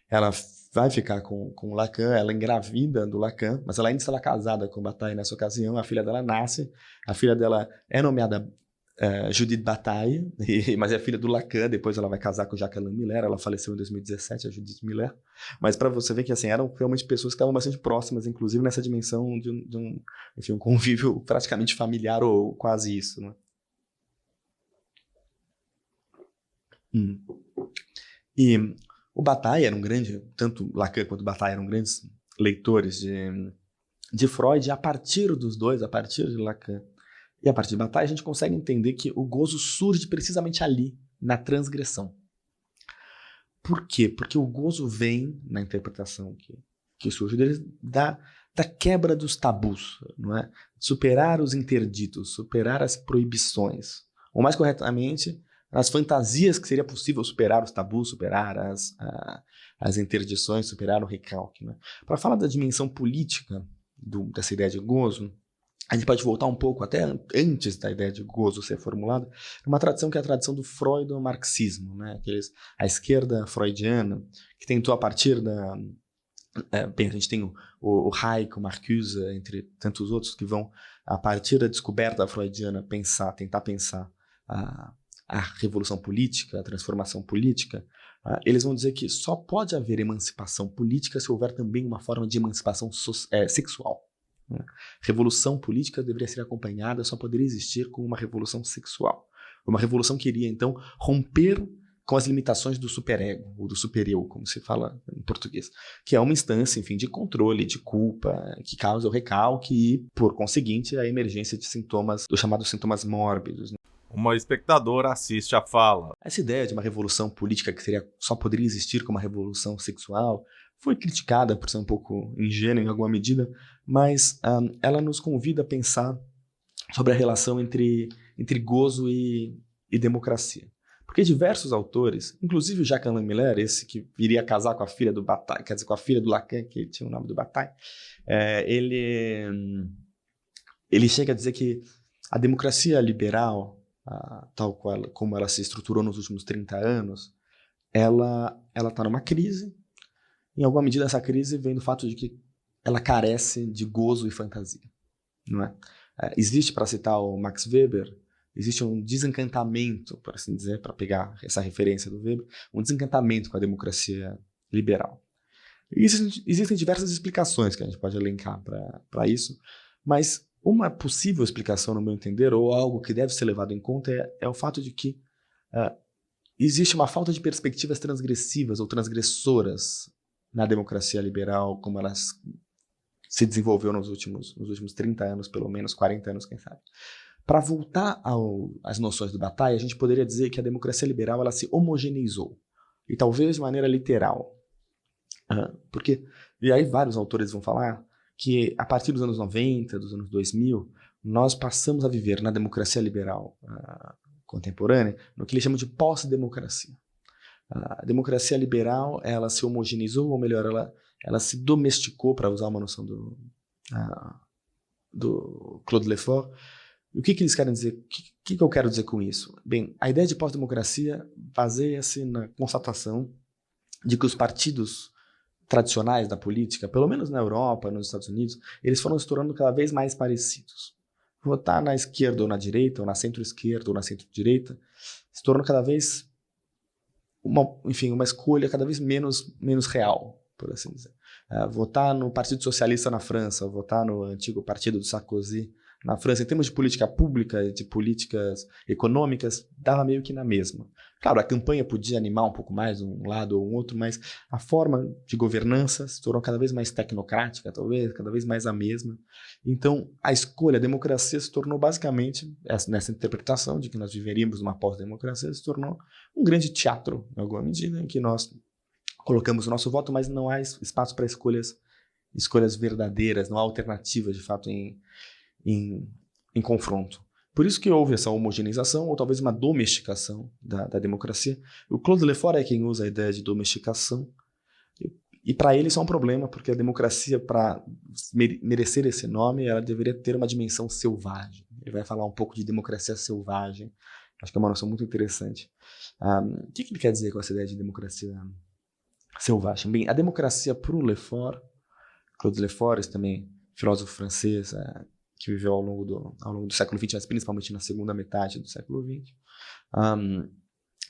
Ela vai ficar com o Lacan, ela engravida do Lacan, mas ela ainda está casada com o Bataille nessa ocasião, a filha dela nasce, a filha dela é nomeada Judith Bataille, mas é filha do Lacan, depois ela vai casar com Jacqueline Miller, ela faleceu em 2017, a Judith Miller, mas para você ver que assim, eram realmente pessoas que estavam bastante próximas, inclusive nessa dimensão de um convívio praticamente familiar ou quase isso, né? E o Bataille era um grande, tanto Lacan quanto Bataille eram grandes leitores de Freud, e a partir dos dois, a partir de Lacan e a partir de Bataille, a gente consegue entender que o gozo surge precisamente ali, na transgressão. Por quê? Porque o gozo vem, na interpretação que surge deles, da quebra dos tabus, não é? Superar os interditos, superar as proibições. Ou mais corretamente, as fantasias que seria possível superar os tabus, superar as interdições, superar o recalque. Né? Para falar da dimensão política dessa ideia de gozo, a gente pode voltar um pouco até antes da ideia de gozo ser formulada, uma tradição que é a tradição do freudo-marxismo, né? A esquerda freudiana, que tentou a partir da... a gente tem o Hayek, o Marcuse, entre tantos outros, que vão, a partir da descoberta freudiana, tentar pensar a revolução política, a transformação política. Eles vão dizer que só pode haver emancipação política se houver também uma forma de emancipação sexual. Revolução política deveria ser acompanhada, só poderia existir com uma revolução sexual. Uma revolução que iria, então, romper com as limitações do superego, ou do supereu, como se fala em português, que é uma instância, enfim, de controle, de culpa, que causa o recalque e, por conseguinte, a emergência de sintomas, dos chamados sintomas mórbidos. Uma espectadora assiste a fala. Essa ideia de uma revolução política que só poderia existir como uma revolução sexual foi criticada por ser um pouco ingênua em alguma medida, mas ela nos convida a pensar sobre a relação entre gozo e democracia. Porque diversos autores, inclusive o Jacques-Alain Miller, esse que viria a casar com a filha do Bataille, quer dizer, com a filha do Lacan, que tinha o nome do Bataille, ele chega a dizer que a democracia liberal, tal como ela se estruturou nos últimos 30 anos, ela está numa crise. Em alguma medida, essa crise vem do fato de que ela carece de gozo e fantasia. Não é? Existe, para citar o Max Weber, existe um desencantamento, por assim dizer, para pegar essa referência do Weber, um desencantamento com a democracia liberal. E existem diversas explicações que a gente pode elencar para isso, mas uma possível explicação, no meu entender, ou algo que deve ser levado em conta, é o fato de que existe uma falta de perspectivas transgressivas ou transgressoras na democracia liberal, como ela se desenvolveu nos últimos 30 anos, pelo menos 40 anos, quem sabe. Para voltar às noções do Bataille, a gente poderia dizer que a democracia liberal ela se homogeneizou, e talvez de maneira literal. E aí vários autores vão falar que a partir dos anos 90, dos anos 2000, nós passamos a viver na democracia liberal contemporânea no que eles chamam de pós-democracia. A democracia liberal ela se homogeneizou, ou melhor, ela se domesticou, para usar uma noção do Claude Lefort. E o que eles querem dizer? O que eu quero dizer com isso? Bem, a ideia de pós-democracia baseia-se na constatação de que os partidos tradicionais da política, pelo menos na Europa, nos Estados Unidos, eles foram se tornando cada vez mais parecidos. Votar na esquerda ou na direita, ou na centro-esquerda ou na centro-direita, se tornou cada vez uma escolha cada vez menos real, por assim dizer. Votar no Partido Socialista na França, votar no antigo partido do Sarkozy na França, em termos de política pública, de políticas econômicas, dava meio que na mesma. Claro, a campanha podia animar um pouco mais um lado ou um outro, mas a forma de governança se tornou cada vez mais tecnocrática, talvez, cada vez mais a mesma. Então, a escolha, a democracia se tornou basicamente, nessa interpretação de que nós viveríamos numa pós-democracia, se tornou um grande teatro, em alguma medida, em que nós colocamos o nosso voto, mas não há espaço para escolhas verdadeiras, não há alternativas, de fato, em confronto. Por isso que houve essa homogeneização, ou talvez uma domesticação da democracia. O Claude Lefort é quem usa a ideia de domesticação, e para ele isso é um problema, porque a democracia, para merecer esse nome, ela deveria ter uma dimensão selvagem. Ele vai falar um pouco de democracia selvagem, acho que é uma noção muito interessante. O que ele quer dizer com essa ideia de democracia selvagem? Bem, a democracia para o Lefort, Claude Lefort, esse também filósofo francês, que viveu ao longo do século XX, mas principalmente na segunda metade do século XX.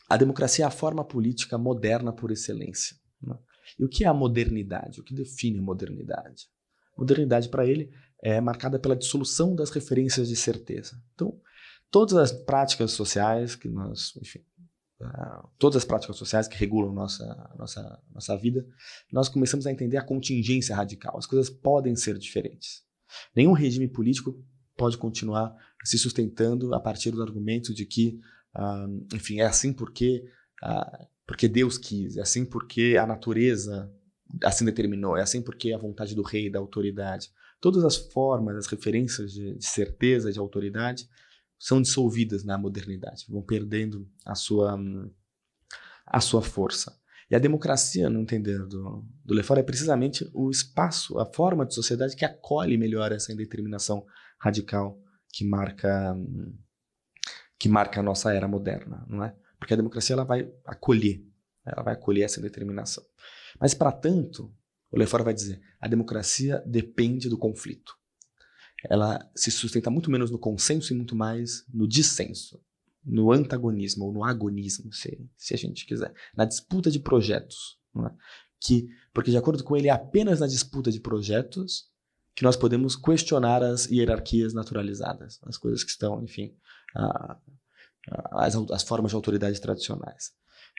A democracia é a forma política moderna por excelência. Né? E o que é a modernidade? O que define a modernidade? Modernidade, para ele, é marcada pela dissolução das referências de certeza. Então, todas as práticas sociais que regulam nossa vida, nós começamos a entender a contingência radical. As coisas podem ser diferentes. Nenhum regime político pode continuar se sustentando a partir do argumento de que, é assim porque Deus quis, é assim porque a natureza assim determinou, é assim porque a vontade do rei, da autoridade. Todas as formas, as referências de certeza, de autoridade, são dissolvidas na modernidade, vão perdendo a sua força. E a democracia, no entender do Lefort, é precisamente o espaço, a forma de sociedade que acolhe melhor essa indeterminação radical que marca a nossa era moderna, não é? Porque a democracia ela vai acolher essa indeterminação. Mas, para tanto, o Lefort vai dizer, a democracia depende do conflito. Ela se sustenta muito menos no consenso e muito mais no dissenso, no antagonismo ou no agonismo, se a gente quiser, na disputa de projetos. Não é? Porque, de acordo com ele, é apenas na disputa de projetos que nós podemos questionar as hierarquias naturalizadas, as coisas que estão, enfim, as formas de autoridade tradicionais.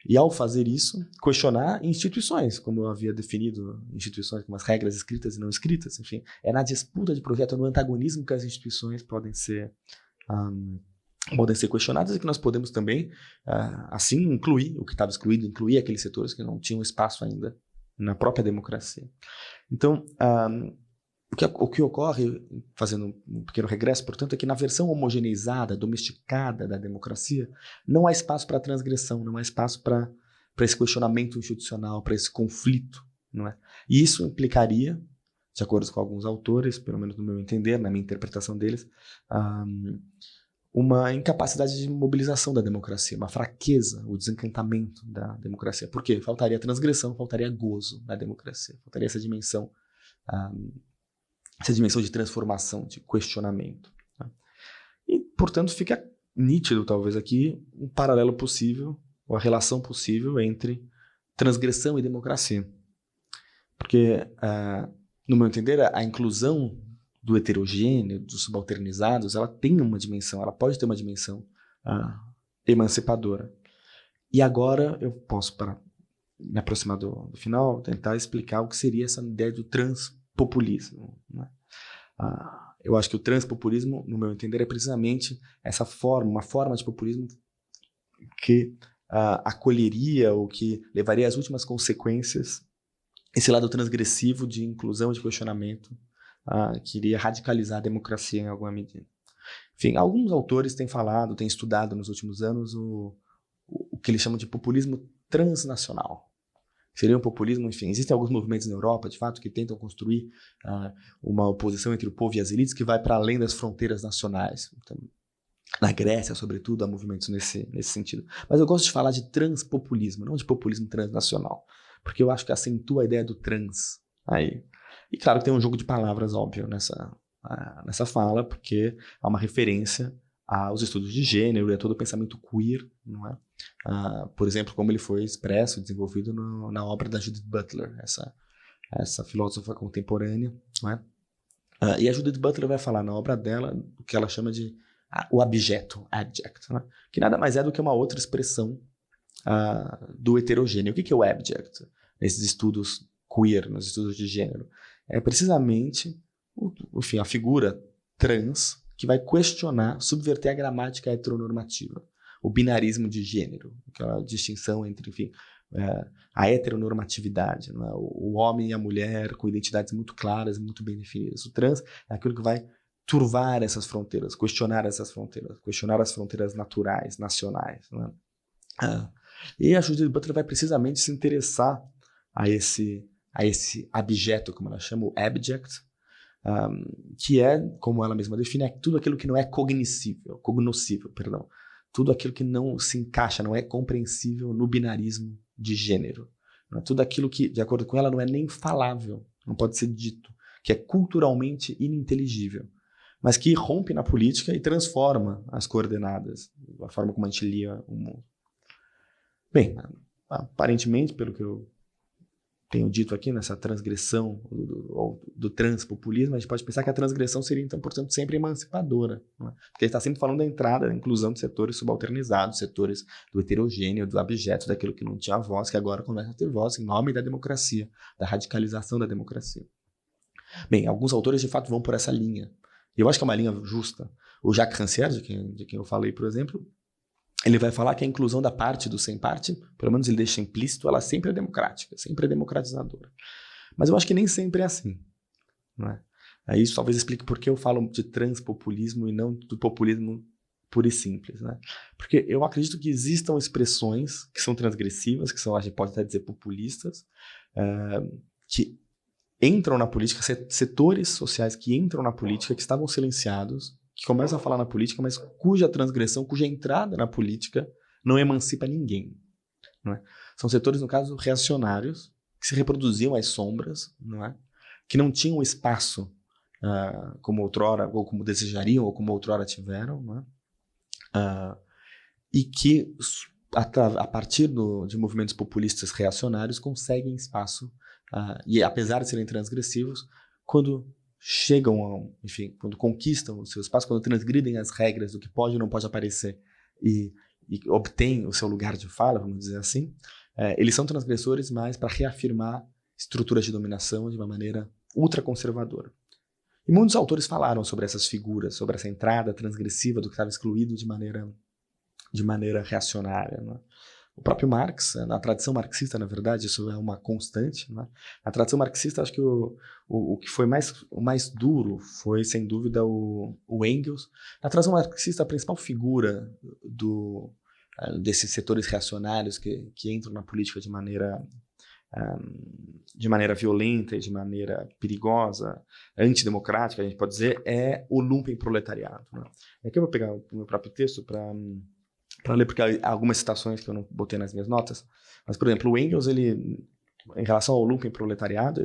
E ao fazer isso, questionar instituições, como eu havia definido, instituições com as regras escritas e não escritas, enfim. É na disputa de projeto, no antagonismo que as instituições podem ser questionadas e que nós podemos também, assim, incluir o que estava excluído, incluir aqueles setores que não tinham espaço ainda na própria democracia. Então, o que ocorre, fazendo um pequeno regresso, portanto, é que na versão homogeneizada, domesticada da democracia, não há espaço para transgressão, não há espaço para esse questionamento institucional, para esse conflito, não é? E isso implicaria, de acordo com alguns autores, pelo menos no meu entender, na minha interpretação deles, uma incapacidade de mobilização da democracia, uma fraqueza, o desencantamento da democracia. Por quê? Faltaria transgressão, faltaria gozo na democracia, faltaria essa dimensão de transformação, de questionamento. Tá? E, portanto, fica nítido, talvez, aqui, um paralelo possível, ou a relação possível entre transgressão e democracia. Porque, no meu entender, a inclusão do heterogêneo, dos subalternizados, ela tem uma dimensão, ela pode ter uma dimensão emancipadora. E agora eu posso, para me aproximar do final, tentar explicar o que seria essa ideia do transpopulismo. Né? Eu acho que o transpopulismo, no meu entender, é precisamente essa forma, uma forma de populismo que acolheria ou que levaria às últimas consequências esse lado transgressivo de inclusão, de questionamento, que iria radicalizar a democracia em alguma medida. Enfim, alguns autores têm falado, têm estudado nos últimos anos o que eles chamam de populismo transnacional. Seria um populismo, enfim, existem alguns movimentos na Europa, de fato, que tentam construir uma oposição entre o povo e as elites que vai para além das fronteiras nacionais. Então, na Grécia, sobretudo, há movimentos nesse sentido. Mas eu gosto de falar de transpopulismo, não de populismo transnacional, porque eu acho que acentua a ideia do trans aí. E claro que tem um jogo de palavras, óbvio, nessa fala, porque há uma referência aos estudos de gênero e a todo o pensamento queer, não é? Por exemplo, como ele foi expresso, desenvolvido na obra da Judith Butler, essa filósofa contemporânea, não é? E a Judith Butler vai falar na obra dela o que ela chama de o abjeto, abject, né? Que nada mais é do que uma outra expressão do heterogêneo. O que é o abject? Nesses estudos queer, nos estudos de gênero, é precisamente, enfim, a figura trans que vai questionar, subverter a gramática heteronormativa, o binarismo de gênero, aquela distinção entre, enfim, a heteronormatividade, não é? O homem e a mulher com identidades muito claras e muito bem definidas. O trans é aquilo que vai turvar essas fronteiras, questionar essas fronteiras, questionar as fronteiras naturais, nacionais. Não é? E a Judith Butler vai precisamente se interessar a esse abjeto, como ela chama, o abject, que é, como ela mesma define, é tudo aquilo que não é cognoscível, tudo aquilo que não se encaixa, não é compreensível no binarismo de gênero. Não é? Tudo aquilo que, de acordo com ela, não é nem falável, não pode ser dito, que é culturalmente ininteligível, mas que rompe na política e transforma as coordenadas, a forma como a gente lia o mundo. Bem, aparentemente, pelo que eu tenho dito aqui, nessa transgressão do transpopulismo, a gente pode pensar que a transgressão seria, então, portanto, sempre emancipadora. Não é? Porque ele está sempre falando da entrada, da inclusão de setores subalternizados, setores do heterogêneo, do abjeto, daquilo que não tinha voz, que agora começa a ter voz em nome da democracia, da radicalização da democracia. Bem, alguns autores, de fato, vão por essa linha. E eu acho que é uma linha justa. O Jacques Rancière, de quem eu falei, por exemplo, ele vai falar que a inclusão da parte do sem parte, pelo menos ele deixa implícito, ela sempre é democrática, sempre é democratizadora. Mas eu acho que nem sempre é assim. Não é? Isso talvez explique por que eu falo de transpopulismo e não do populismo puro e simples. Né? Porque eu acredito que existam expressões que são transgressivas, que são, a gente pode até dizer, populistas, que entram na política, setores sociais que entram na política, que estavam silenciados, que começam a falar na política, mas cuja transgressão, cuja entrada na política não emancipa ninguém. Não é? São setores, no caso, reacionários, que se reproduziam às sombras, não é? Que não tinham espaço como outrora, ou como desejariam, ou como outrora tiveram, não é? E que, a partir de movimentos populistas reacionários, conseguem espaço, e apesar de serem transgressivos, quando chegam, enfim, quando conquistam o seu espaço, quando transgridem as regras do que pode ou não pode aparecer e e obtêm o seu lugar de fala, vamos dizer assim, eles são transgressores, mas para reafirmar estruturas de dominação de uma maneira ultraconservadora. E muitos autores falaram sobre essas figuras, sobre essa entrada transgressiva do que estava excluído de maneira reacionária. Né? O próprio Marx, na tradição marxista, na verdade, isso é uma constante. Né? Na tradição marxista, acho que o que foi o mais duro foi, sem dúvida, o Engels. Na tradição marxista, a principal figura desses setores reacionários que entram na política de maneira violenta e de maneira perigosa, antidemocrática, a gente pode dizer, é o lumpenproletariado. Né? Aqui eu vou pegar o meu próprio texto para ler, porque há algumas citações que eu não botei nas minhas notas, mas, por exemplo, o Engels, ele, em relação ao lumpenproletariado,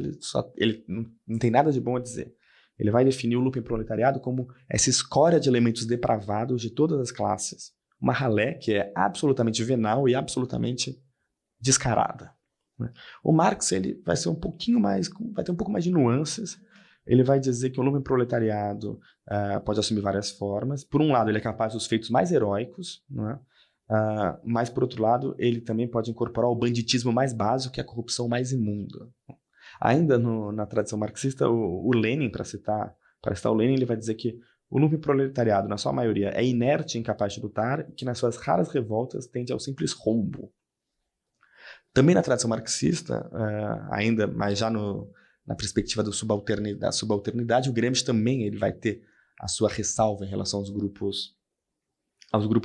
ele não tem nada de bom a dizer. Ele vai definir o lumpenproletariado como essa escória de elementos depravados de todas as classes, uma ralé que é absolutamente venal e absolutamente descarada. O Marx, ele vai ser vai ter um pouco mais de nuances. Ele vai dizer que o lumpenproletariado pode assumir várias formas. Por um lado, ele é capaz dos feitos mais heróicos, não é? Mas, por outro lado, ele também pode incorporar o banditismo mais básico, que é a corrupção mais imunda. Ainda na tradição marxista, o Lenin, para citar o Lenin, ele vai dizer que o lumpenproletariado, na sua maioria, é inerte e incapaz de lutar, e que nas suas raras revoltas tende ao simples rombo. Também na tradição marxista, ainda, mas já na perspectiva da subalternidade, o Gramsci também ele vai ter a sua ressalva em relação aos grupos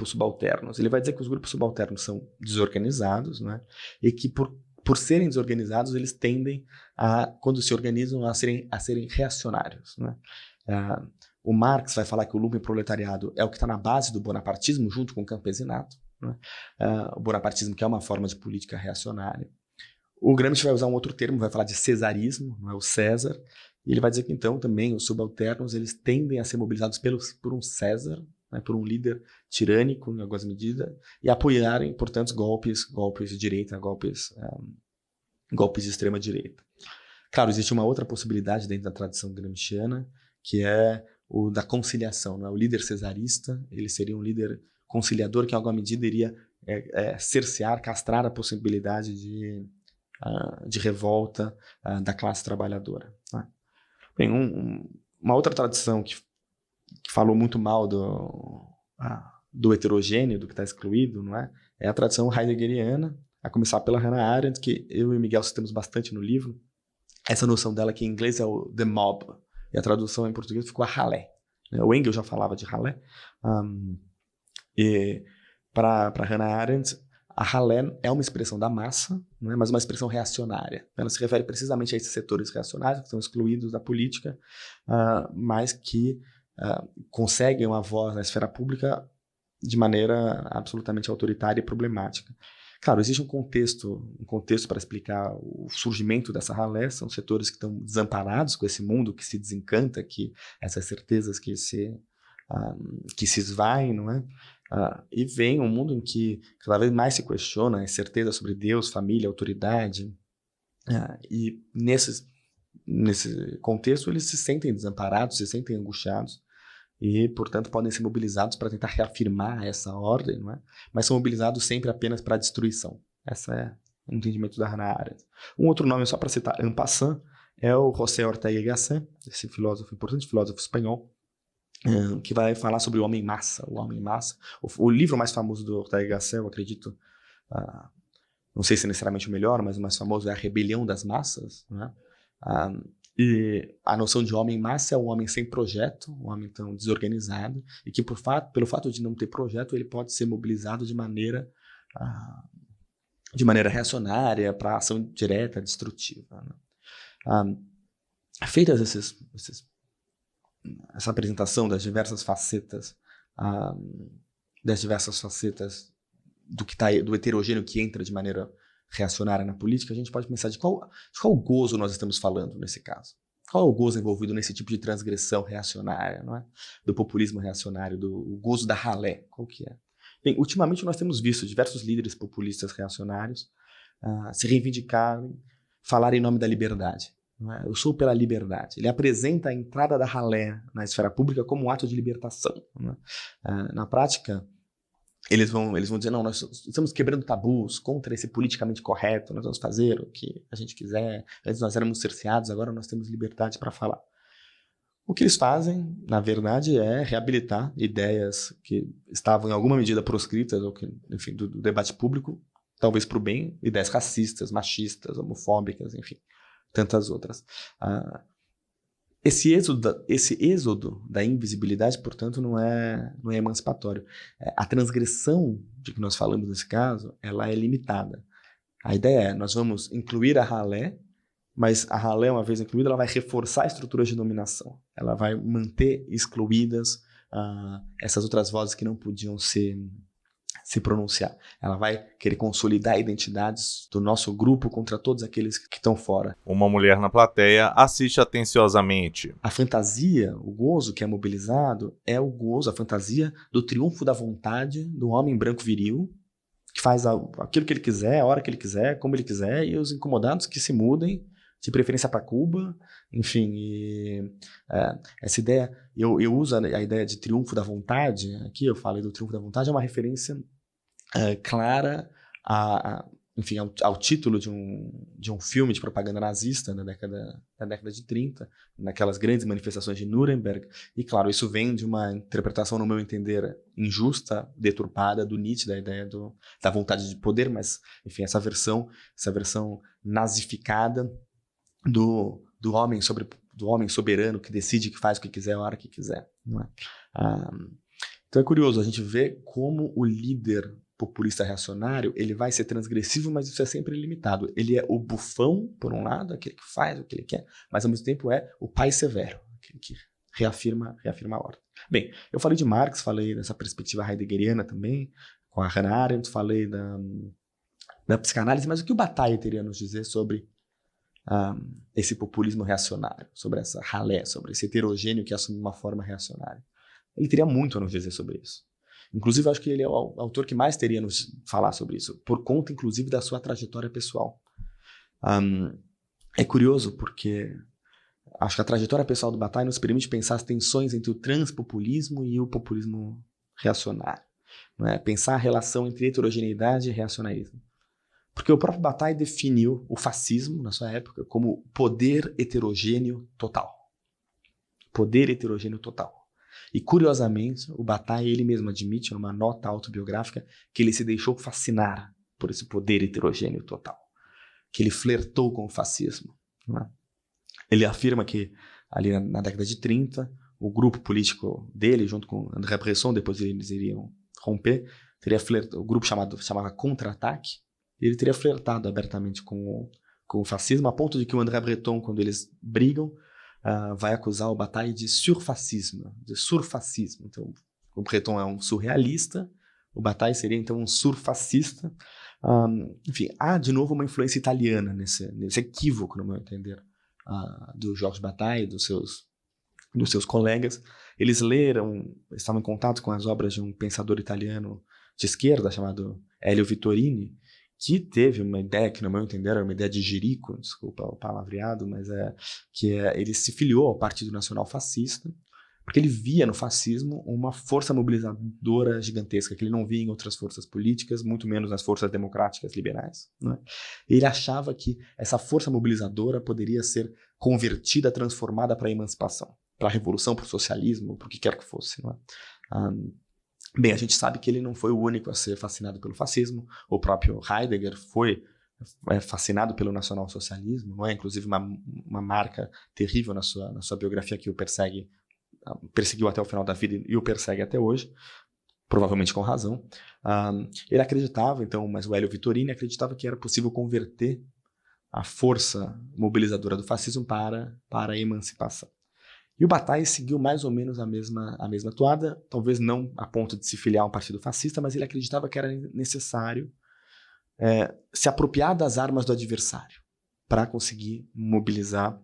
subalternos. Ele vai dizer que os grupos subalternos são desorganizados, né? E que por serem desorganizados, eles tendem quando se organizam, a serem reacionários, né? O Marx vai falar que o lumpenproletariado é o que está na base do bonapartismo, junto com o campesinato. Né? O bonapartismo, que é uma forma de política reacionária. O Gramsci vai usar um outro termo, vai falar de cesarismo, não é? O César, e ele vai dizer que então também os subalternos eles tendem a ser mobilizados por um César, né? Por um líder tirânico em algumas medidas, e apoiarem, portanto, golpes de direita, golpes de extrema direita. Claro, existe uma outra possibilidade dentro da tradição gramsciana, que é o da conciliação. Não é? O líder cesarista, ele seria um líder conciliador que, em alguma medida, iria cercear, castrar a possibilidade de revolta da classe trabalhadora. Né? Bem, uma outra tradição que falou muito mal do heterogêneo, do que está excluído, não é? É a tradição heideggeriana, a começar pela Hannah Arendt, que eu e o Miguel citamos bastante no livro. Essa noção dela que em inglês é o the mob, e a tradução em português ficou a ralé. O Engels já falava de ralé. E para Hannah Arendt, a ralé é uma expressão da massa, não é? Mas uma expressão reacionária. Ela se refere precisamente a esses setores reacionários que estão excluídos da política, mas que conseguem uma voz na esfera pública de maneira absolutamente autoritária e problemática. Claro, existe um contexto para explicar o surgimento dessa ralé. São setores que estão desamparados com esse mundo que se desencanta, que essas certezas que se esvaem, não é? E vem um mundo em que cada vez mais se questiona a certeza sobre Deus, família, autoridade. E nesse contexto eles se sentem desamparados, se sentem angustiados. E, portanto, podem ser mobilizados para tentar reafirmar essa ordem, não é? Mas são mobilizados sempre apenas para a destruição. Esse é o entendimento da Hannah Arendt. Um outro nome, só para citar, en passant, é o José Ortega y Gasset, esse importante filósofo espanhol, que vai falar sobre o homem-massa. O livro mais famoso do Ortega y Gasset, eu acredito, não sei se é necessariamente o melhor, mas o mais famoso é A Rebelião das Massas, né? E a noção de homem-massa é um homem sem projeto, um homem tão desorganizado, e que pelo fato de não ter projeto, ele pode ser mobilizado de maneira reacionária para ação direta, destrutiva. Né? Feitas essa apresentação das diversas facetas do heterogêneo que entra de maneira reacionária na política, a gente pode pensar de qual gozo nós estamos falando nesse caso. Qual é o gozo envolvido nesse tipo de transgressão reacionária, não é? Do populismo reacionário, o gozo da ralé, qual que é? Bem, ultimamente nós temos visto diversos líderes populistas reacionários se reivindicarem, falar em nome da liberdade. Não é? Eu sou pela liberdade. Ele apresenta a entrada da ralé na esfera pública como um ato de libertação. Não é? Na prática, eles vão dizer, não, nós estamos quebrando tabus contra esse politicamente correto, nós vamos fazer o que a gente quiser, antes nós éramos cerceados, agora nós temos liberdade para falar. O que eles fazem, na verdade, é reabilitar ideias que estavam em alguma medida proscritas, ou que, enfim, do debate público, talvez para o bem, ideias racistas, machistas, homofóbicas, enfim, tantas outras. Esse êxodo da invisibilidade, portanto, não é emancipatório. A transgressão de que nós falamos nesse caso, ela é limitada. A ideia é, nós vamos incluir a ralé, mas a ralé, uma vez incluída, ela vai reforçar estruturas de dominação. Ela vai manter excluídas essas outras vozes que não podiam se pronunciar. Ela vai querer consolidar identidades do nosso grupo contra todos aqueles que estão fora. Uma mulher na plateia assiste atenciosamente. A fantasia, o gozo que é mobilizado, é o gozo, a fantasia do triunfo da vontade do homem branco viril, que faz aquilo que ele quiser, a hora que ele quiser, como ele quiser, e os incomodados que se mudem, de preferência para Cuba, enfim, essa ideia, eu uso a ideia de triunfo da vontade, aqui eu falei do triunfo da vontade, é uma referência clara enfim, ao título de um filme de propaganda nazista da década de 30, naquelas grandes manifestações de Nuremberg, e claro, isso vem de uma interpretação, no meu entender, injusta, deturpada do Nietzsche, da ideia da vontade de poder, mas, enfim, essa versão nazificada do homem soberano que decide, que faz o que quiser, a hora que quiser. Não é? Então é curioso, a gente vê como o líder populista reacionário, ele vai ser transgressivo, mas isso é sempre limitado. Ele é o bufão, por um lado, aquele que faz o que ele quer, mas ao mesmo tempo é o pai severo, aquele que reafirma a ordem. Bem, eu falei de Marx, falei dessa perspectiva heideggeriana também, com a Hannah Arendt, falei da psicanálise, mas o que o Bataille teria a nos dizer sobre esse populismo reacionário, sobre essa ralé, sobre esse heterogêneo que assume uma forma reacionária? Ele teria muito a nos dizer sobre isso. Inclusive, eu acho que ele é o autor que mais teria a nos falar sobre isso, por conta, inclusive, da sua trajetória pessoal. É curioso porque acho que a trajetória pessoal do Bataille nos permite pensar as tensões entre o transpopulismo e o populismo reacionário. Não é? Pensar a relação entre heterogeneidade e reacionarismo. Porque o próprio Bataille definiu o fascismo, na sua época, como poder heterogêneo total. Poder heterogêneo total. E, curiosamente, o Bataille, ele mesmo admite, numa nota autobiográfica, que ele se deixou fascinar por esse poder heterogêneo total. Que ele flertou com o fascismo. Não é? Ele afirma que, ali na década de 30, o grupo político dele, junto com André Bresson, depois eles iriam romper, o grupo chamava Contra-Ataque, ele teria flertado abertamente com o fascismo, a ponto de que o André Breton, quando eles brigam, vai acusar o Bataille de surfascismo. Então, o Breton é um surrealista, o Bataille seria, então, um surfascista. Enfim, há, de novo, uma influência italiana nesse equívoco, no meu entender, do Georges Bataille, dos seus colegas. Eles estavam em contato com as obras de um pensador italiano de esquerda, chamado Elio Vittorini, que teve uma ideia que, no meu entender, era uma ideia de jirico, desculpa o palavreado, mas ele se filiou ao Partido Nacional Fascista, porque ele via no fascismo uma força mobilizadora gigantesca, que ele não via em outras forças políticas, muito menos nas forças democráticas liberais. Não é? Ele achava que essa força mobilizadora poderia ser convertida, transformada para a emancipação, para a revolução, para o socialismo, para o que quer que fosse. Não é? Bem, a gente sabe que ele não foi o único a ser fascinado pelo fascismo. O próprio Heidegger foi fascinado pelo nacionalsocialismo, não é? Inclusive uma marca terrível na sua biografia que o perseguiu até o final da vida e o persegue até hoje, provavelmente com razão. Ele acreditava, então, mas o Elio Vittorini acreditava que era possível converter a força mobilizadora do fascismo para a emancipação. E o Bataille seguiu mais ou menos a mesma toada, talvez não a ponto de se filiar a um partido fascista, mas ele acreditava que era necessário se apropriar das armas do adversário para conseguir mobilizar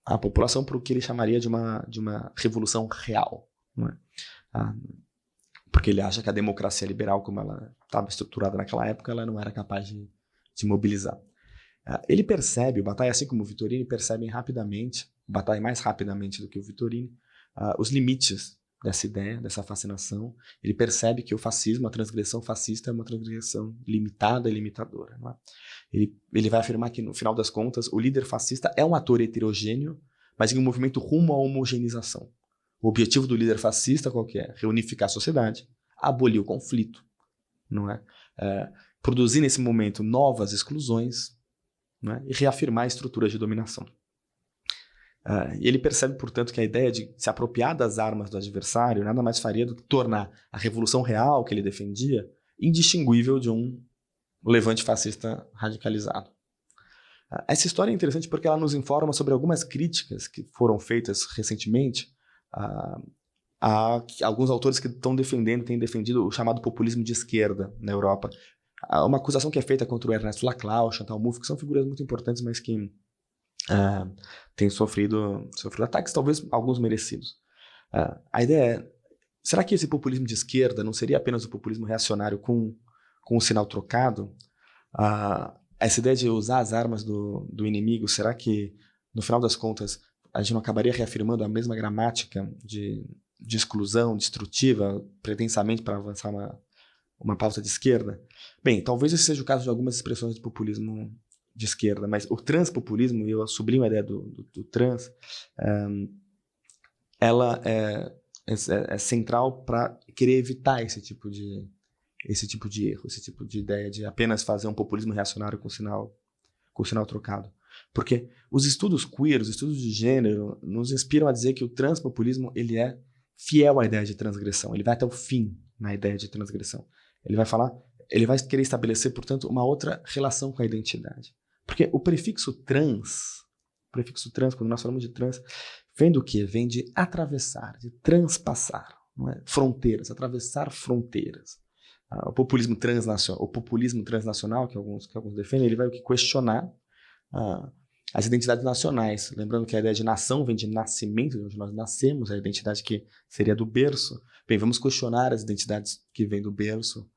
a população para o que ele chamaria de uma revolução real. Não é? Porque ele acha que a democracia liberal, como ela estava estruturada naquela época, ela não era capaz de mobilizar. Ele percebe, o Bataille, assim como o Vittorini, percebem rapidamente, o Bataille mais rapidamente do que o Vittorini, os limites dessa ideia, dessa fascinação. Ele percebe que o fascismo, a transgressão fascista, é uma transgressão limitada e limitadora. Não é? Ele vai afirmar que, no final das contas, o líder fascista é um ator heterogêneo, mas em um movimento rumo à homogeneização. O objetivo do líder fascista qual que é? Reunificar a sociedade, abolir o conflito, não é? Produzir nesse momento novas exclusões, não é? E reafirmar estruturas de dominação. E ele percebe, portanto, que a ideia de se apropriar das armas do adversário nada mais faria do que tornar a revolução real que ele defendia indistinguível de um levante fascista radicalizado. Essa história é interessante porque ela nos informa sobre algumas críticas que foram feitas recentemente a alguns autores que têm defendido o chamado populismo de esquerda na Europa. Uma acusação que é feita contra o Ernesto Laclau, Chantal Mouffe, que são figuras muito importantes, mas que têm sofrido ataques, talvez alguns merecidos. A ideia é, será que esse populismo de esquerda não seria apenas o populismo reacionário com o sinal trocado? Essa ideia de usar as armas do inimigo, será que, no final das contas, a gente não acabaria reafirmando a mesma gramática de exclusão destrutiva, pretensamente para avançar uma pauta de esquerda? Bem, talvez esse seja o caso de algumas expressões do populismo de esquerda, mas o transpopulismo, e eu sublinho a ideia do trans, ela é central para querer evitar esse tipo de erro, esse tipo de ideia de apenas fazer um populismo reacionário com sinal trocado. Porque os estudos queer, os estudos de gênero, nos inspiram a dizer que o transpopulismo ele é fiel à ideia de transgressão, ele vai até o fim na ideia de transgressão. Ele vai querer estabelecer, portanto, uma outra relação com a identidade. Porque o prefixo trans, quando nós falamos de trans, vem do quê? Vem de atravessar, de transpassar, não é? Fronteiras, atravessar fronteiras. O populismo transnacional, que alguns defendem, ele vai questionar as identidades nacionais. Lembrando que a ideia de nação vem de nascimento, de onde nós nascemos, a identidade que seria do berço. Bem, vamos questionar as identidades que vêm do berço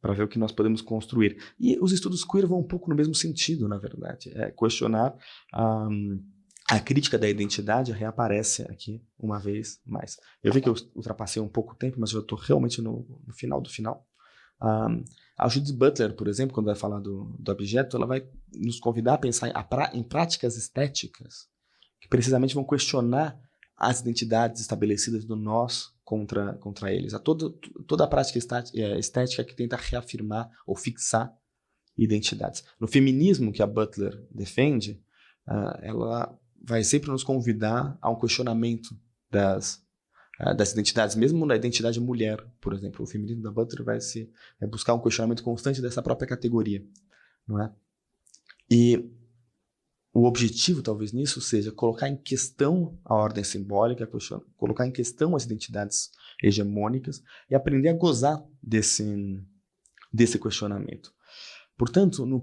para ver o que nós podemos construir. E os estudos queer vão um pouco no mesmo sentido, na verdade. Questionar a crítica da identidade reaparece aqui uma vez mais. Eu vi que eu ultrapassei um pouco o tempo, mas eu estou realmente no final do final. A Judith Butler, por exemplo, quando vai falar do objeto, ela vai nos convidar a pensar em práticas estéticas que precisamente vão questionar as identidades estabelecidas do nós contra eles. Toda a prática estética que tenta reafirmar ou fixar identidades. No feminismo que a Butler defende, ela vai sempre nos convidar a um questionamento das identidades, mesmo na identidade mulher, por exemplo. O feminismo da Butler vai buscar um questionamento constante dessa própria categoria, não é? E o objetivo, talvez, nisso seja colocar em questão a ordem simbólica, colocar em questão as identidades hegemônicas e aprender a gozar desse questionamento. Portanto, no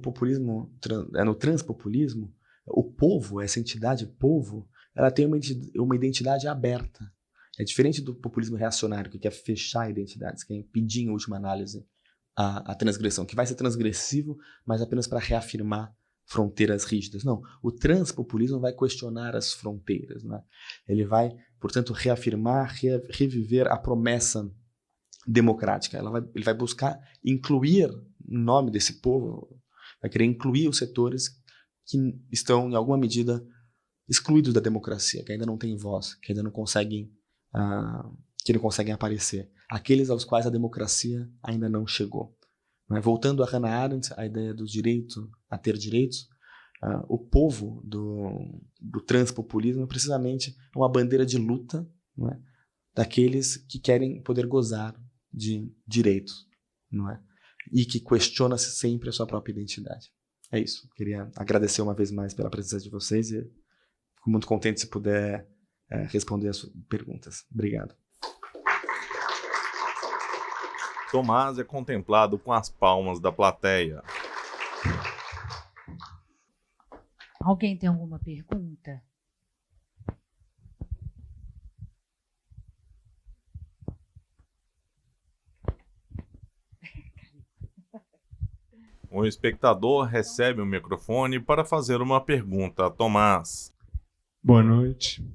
transpopulismo, o povo, essa entidade povo, ela tem uma identidade aberta. É diferente do populismo reacionário, que quer fechar identidades, que quer impedir, em última análise, a transgressão, que vai ser transgressivo, mas apenas para reafirmar fronteiras rígidas. Não, o transpopulismo vai questionar as fronteiras. Né? Ele vai, portanto, reafirmar, reviver a promessa democrática. Ele vai buscar incluir, no nome desse povo, vai querer incluir os setores que estão, em alguma medida, excluídos da democracia, que ainda não têm voz, que ainda não conseguem aparecer. Aqueles aos quais a democracia ainda não chegou. Voltando a Hannah Arendt, a ideia do direito a ter direitos, o povo do transpopulismo é precisamente uma bandeira de luta, não é? Daqueles que querem poder gozar de direitos, não é? E que questiona-se sempre a sua própria identidade. É isso. Queria agradecer uma vez mais pela presença de vocês e fico muito contente se puder responder as perguntas. Obrigado. Tomás é contemplado com as palmas da plateia. Alguém tem alguma pergunta? O espectador recebe o microfone para fazer uma pergunta a Tomás. Boa noite.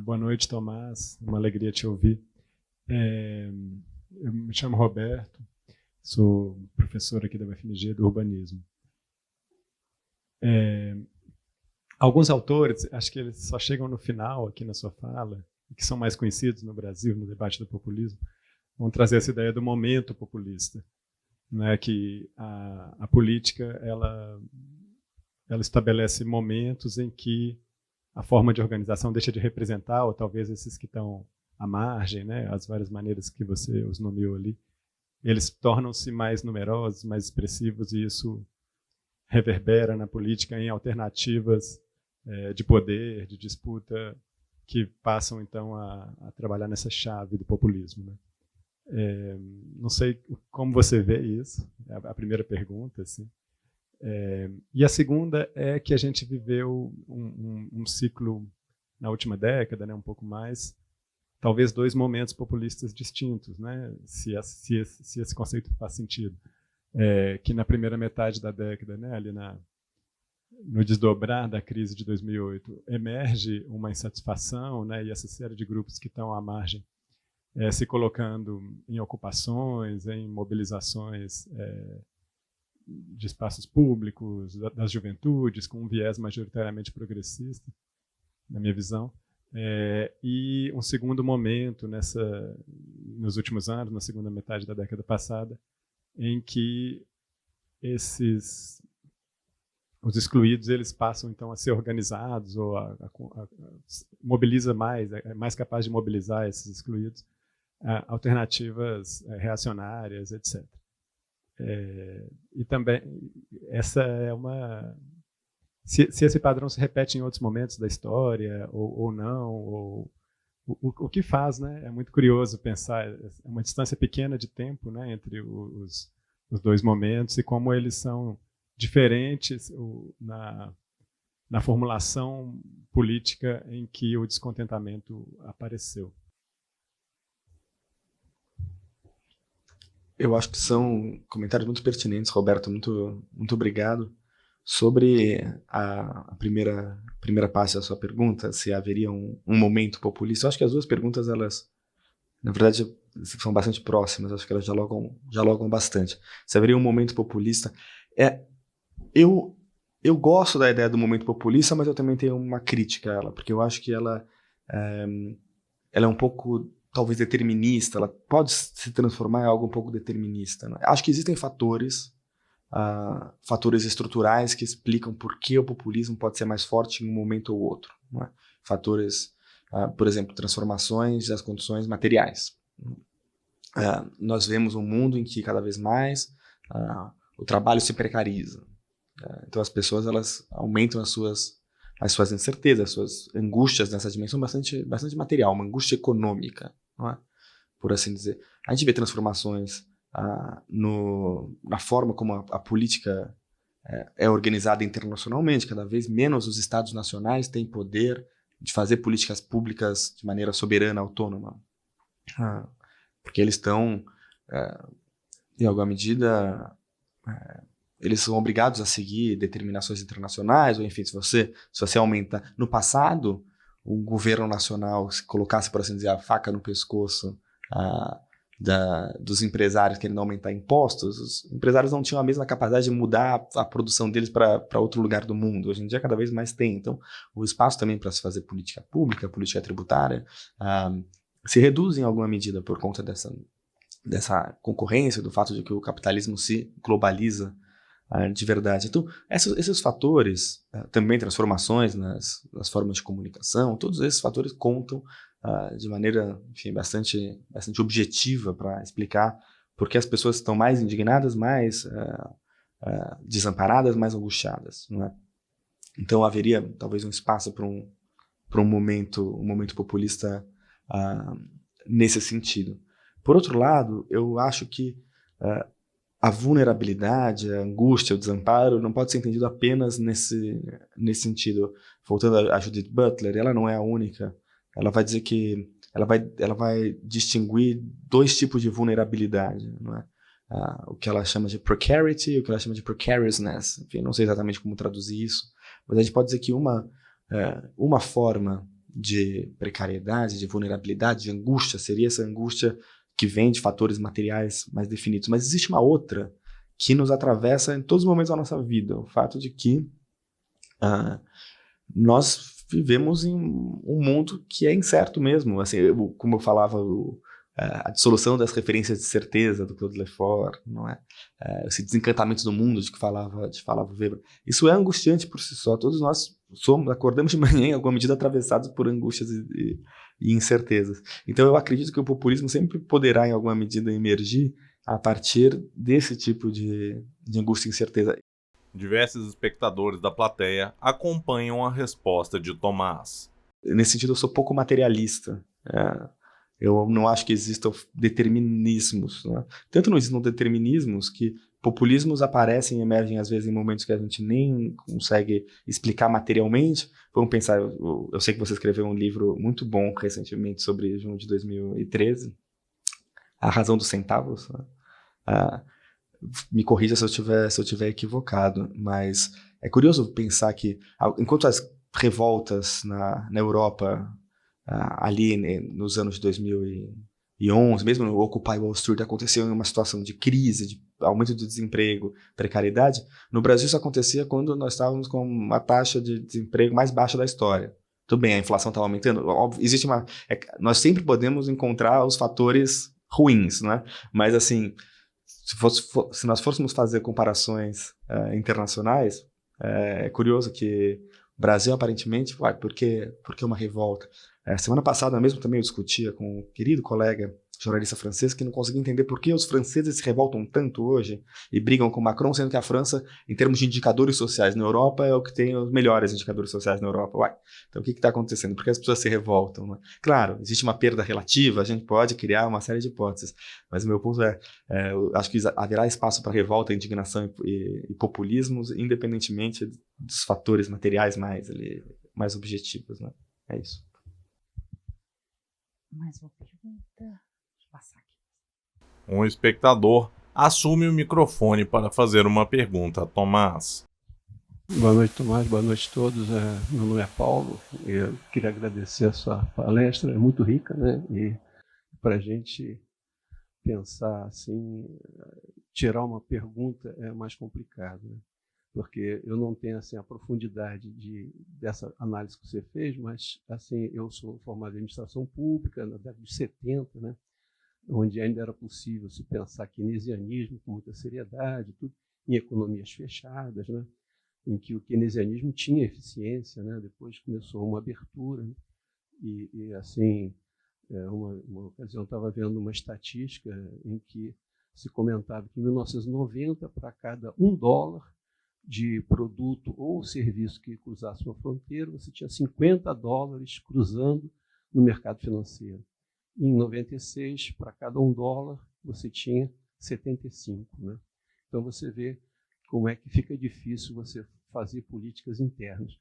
Boa noite, Tomás. Uma alegria te ouvir. Eu me chamo Roberto, sou professor aqui da UFMG do urbanismo. Alguns autores, acho que eles só chegam no final aqui na sua fala, que são mais conhecidos no Brasil, no debate do populismo, vão trazer essa ideia do momento populista, né, que a política ela estabelece momentos em que a forma de organização deixa de representar, ou talvez esses que estão à margem, né, as várias maneiras que você os nomeou ali, eles tornam-se mais numerosos, mais expressivos, e isso reverbera na política em alternativas de poder, de disputa, que passam, então, a trabalhar nessa chave do populismo, né? Não sei como você vê isso, é a primeira pergunta, assim. E a segunda é que a gente viveu um ciclo na última década, né, um pouco mais, talvez 2 momentos populistas distintos, né, se esse conceito faz sentido. Que na primeira metade da década, né, ali no desdobrar da crise de 2008, emerge uma insatisfação, né, e essa série de grupos que estão à margem se colocando em ocupações, em mobilizações de espaços públicos, das juventudes, com um viés majoritariamente progressista, na minha visão. E um segundo momento nos últimos anos, na segunda metade da década passada, em que os excluídos eles passam então a ser organizados, ou mobiliza mais, é mais capaz de mobilizar esses excluídos a alternativas reacionárias, etc. E também essa é se esse padrão se repete em outros momentos da história ou não, ou o que faz, né? É muito curioso pensar, é uma distância pequena de tempo, né, entre os 2 momentos, e como eles são diferentes na formulação política em que o descontentamento apareceu. Eu acho que são comentários muito pertinentes, Roberto, muito obrigado. Sobre a primeira parte da sua pergunta, se haveria um momento populista, eu acho que as 2 perguntas, elas, na verdade, são bastante próximas, acho que elas dialogam bastante. Se haveria um momento populista, eu gosto da ideia do momento populista, mas eu também tenho uma crítica a ela, porque eu acho que ela é um pouco, talvez, determinista, ela pode se transformar em algo um pouco determinista, né? Acho que existem fatores estruturais que explicam por que o populismo pode ser mais forte em um momento ou outro, não é? Fatores, por exemplo, transformações das condições materiais. Nós vemos um mundo em que cada vez mais o trabalho se precariza. Então as pessoas elas aumentam as suas incertezas, as suas angústias nessa dimensão bastante material, uma angústia econômica, não é? Por assim dizer. A gente vê transformações na forma como a política é organizada internacionalmente. Cada vez menos os estados nacionais têm poder de fazer políticas públicas de maneira soberana, autônoma, porque eles estão, em alguma medida, eles são obrigados a seguir determinações internacionais, ou enfim, se você aumenta. No passado, o governo nacional, se colocasse, por assim dizer, a faca no pescoço dos empresários querendo aumentar impostos, os empresários não tinham a mesma capacidade de mudar a produção deles para outro lugar do mundo. Hoje em dia, cada vez mais tem. Então, o espaço também para se fazer política pública, política tributária, se reduz em alguma medida por conta dessa concorrência, do fato de que o capitalismo se globaliza de verdade. Então, esses fatores, também transformações nas formas de comunicação, todos esses fatores contam de maneira, enfim, bastante objetiva para explicar por que as pessoas estão mais indignadas, mais desamparadas, mais angustiadas, não é? Então haveria talvez um espaço para um momento populista nesse sentido. Por outro lado, eu acho que a vulnerabilidade, a angústia, o desamparo não pode ser entendido apenas nesse sentido. Voltando a Judith Butler, ela não é a única. Ela vai dizer que ela vai distinguir 2 tipos de vulnerabilidade, não é? O que ela chama de precarity e o que ela chama de precariousness. Enfim, não sei exatamente como traduzir isso, mas a gente pode dizer que uma forma de precariedade, de vulnerabilidade, de angústia, seria essa angústia que vem de fatores materiais mais definidos. Mas existe uma outra que nos atravessa em todos os momentos da nossa vida, o fato de que nós vivemos em um mundo que é incerto mesmo. Assim, como eu falava, a dissolução das referências de certeza do Claude Lefort, não é? Esse desencantamento do mundo de que falava Weber. Isso é angustiante por si só. Todos nós acordamos de manhã, em alguma medida, atravessados por angústias e incertezas. Então, eu acredito que o populismo sempre poderá, em alguma medida, emergir a partir desse tipo de angústia e incerteza. Diversos espectadores da plateia acompanham a resposta de Tomás. Nesse sentido, eu sou pouco materialista. Eu não acho que existam determinismos. Né? Tanto não existem determinismos que populismos aparecem e emergem, às vezes, em momentos que a gente nem consegue explicar materialmente. Vamos pensar, eu sei que você escreveu um livro muito bom recentemente sobre junho de 2013, A Razão dos Centavos. Né? Me corrija se eu tiver equivocado, mas é curioso pensar que, enquanto as revoltas na Europa, ali nos anos de 2011, mesmo no Occupy Wall Street, aconteceu em uma situação de crise, de aumento do desemprego, precariedade, no Brasil isso acontecia quando nós estávamos com uma taxa de desemprego mais baixa da história. Tudo bem, a inflação estava aumentando, óbvio, existe nós sempre podemos encontrar os fatores ruins, né? Mas assim, se nós fôssemos fazer comparações internacionais, é curioso que o Brasil, aparentemente, por que uma revolta? Semana passada mesmo também eu discutia com um querido colega jornalista francês que não conseguia entender por que os franceses se revoltam tanto hoje e brigam com Macron, sendo que a França, em termos de indicadores sociais na Europa, é o que tem os melhores indicadores sociais na Europa. Então o que está acontecendo? Por que as pessoas se revoltam? Né? Claro, existe uma perda relativa, a gente pode criar uma série de hipóteses, mas o meu ponto eu acho que haverá espaço para revolta, indignação e populismos, independentemente dos fatores materiais mais objetivos. Né? É isso. Mais uma pergunta. Deixa eu passar aqui. Um espectador assume o microfone para fazer uma pergunta a Tomás. Boa noite, Tomás. Boa noite a todos. Meu nome é Paulo. Eu queria agradecer a sua palestra. É muito rica, né? E para a gente pensar assim, tirar uma pergunta é mais complicado, né? Porque eu não tenho assim a profundidade dessa análise que você fez, mas assim eu sou formado em administração pública na década de 70, né, onde ainda era possível se pensar keynesianismo com muita seriedade, tudo em economias fechadas, né, em que o keynesianismo tinha eficiência, né, depois começou uma abertura, né, e assim uma ocasião eu estava vendo uma estatística em que se comentava que em 1990 para cada $1 de produto ou serviço que cruzasse uma fronteira, você tinha $50 cruzando no mercado financeiro. Em 96, para cada $1, você tinha 75. Né? Então, você vê como é que fica difícil você fazer políticas internas.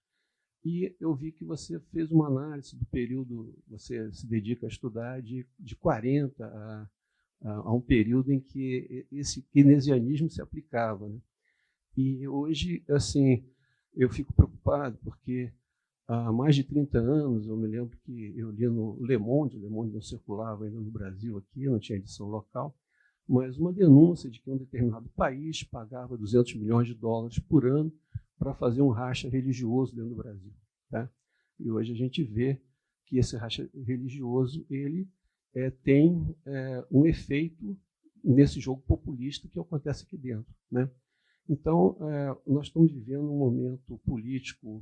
E eu vi que você fez uma análise do período, você se dedica a estudar de 40 a um período em que esse keynesianismo se aplicava. Né? E hoje, assim, eu fico preocupado porque há mais de 30 anos, eu me lembro que eu li no Le Monde não circulava ainda no Brasil aqui, não tinha edição local, mas uma denúncia de que um determinado país pagava $200 milhões por ano para fazer um racha religioso dentro do Brasil. Tá? E hoje a gente vê que esse racha religioso ele tem um efeito nesse jogo populista que acontece aqui dentro, né? Então, nós estamos vivendo um momento político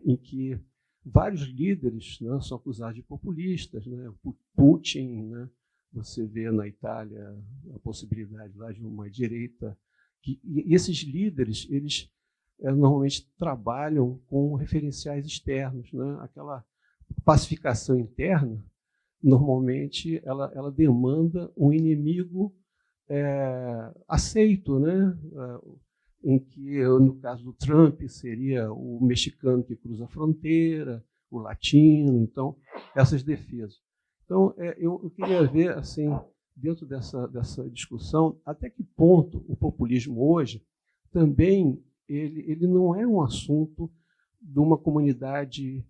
em que vários líderes, né, são acusados de populistas. Né? Putin, né? Você vê na Itália a possibilidade lá de uma direita. E esses líderes, eles normalmente trabalham com referenciais externos. Né? Aquela pacificação interna, normalmente, ela demanda um inimigo aceito, né? Em que, no caso do Trump, seria o mexicano que cruza a fronteira, o latino, então, essas defesas. Então, eu queria ver, assim, dentro dessa discussão, até que ponto o populismo hoje também ele não é um assunto de uma comunidade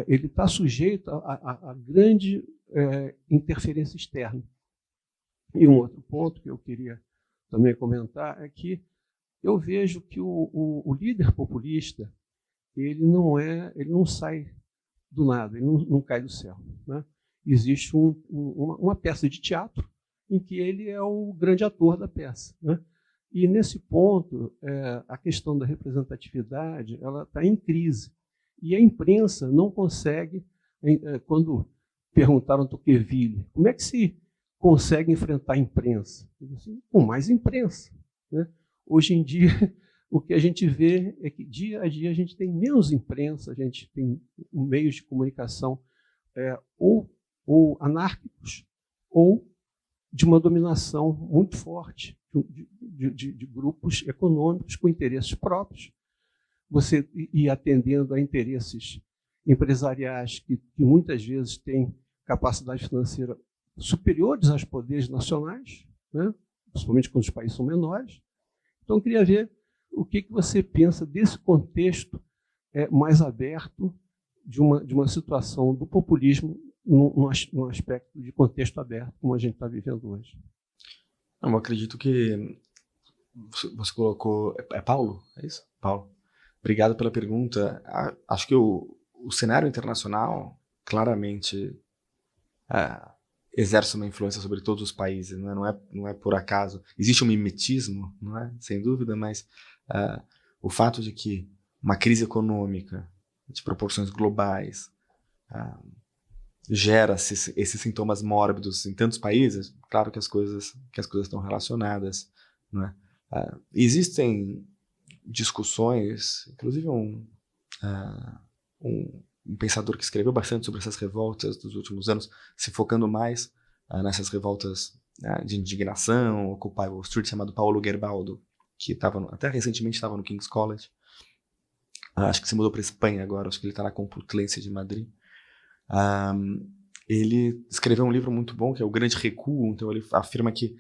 ele está sujeito a grande interferência externa. E um outro ponto que eu queria também comentar é que eu vejo que o líder populista ele não sai do nada, ele não cai do céu, né? Existe uma peça de teatro em que ele é o grande ator da peça, né? E nesse ponto a questão da representatividade ela está em crise e a imprensa não consegue. Quando perguntaram ao Tocqueville como é que se consegue enfrentar a imprensa, ele disse assim, com mais imprensa, né? Hoje em dia o que a gente vê é que dia a dia a gente tem menos imprensa, a gente tem meios de comunicação ou anárquicos ou de uma dominação muito forte de grupos econômicos com interesses próprios. Você ir atendendo a interesses empresariais que muitas vezes têm capacidade financeira superiores aos poderes nacionais, né? Principalmente quando os países são menores. Então, eu queria ver o que você pensa desse contexto mais aberto de uma situação do populismo num aspecto de contexto aberto, como a gente está vivendo hoje. Eu acredito que você colocou... É Paulo? É isso? Paulo. Obrigado pela pergunta. Acho que o cenário internacional claramente exerce uma influência sobre todos os países, não é por acaso. Existe um mimetismo, não é? Sem dúvida, mas o fato de que uma crise econômica de proporções globais gera esses sintomas mórbidos em tantos países, claro que as coisas estão relacionadas, não é? Existem discussões, inclusive um pensador que escreveu bastante sobre essas revoltas dos últimos anos, se focando mais nessas revoltas de indignação, Occupy Wall Street, chamado Paulo Gerbaldo, que até recentemente estava no King's College, acho que se mudou para a Espanha agora, acho que ele está na Complutense de Madrid. Ele escreveu um livro muito bom, que é O Grande Recuo. Então ele afirma que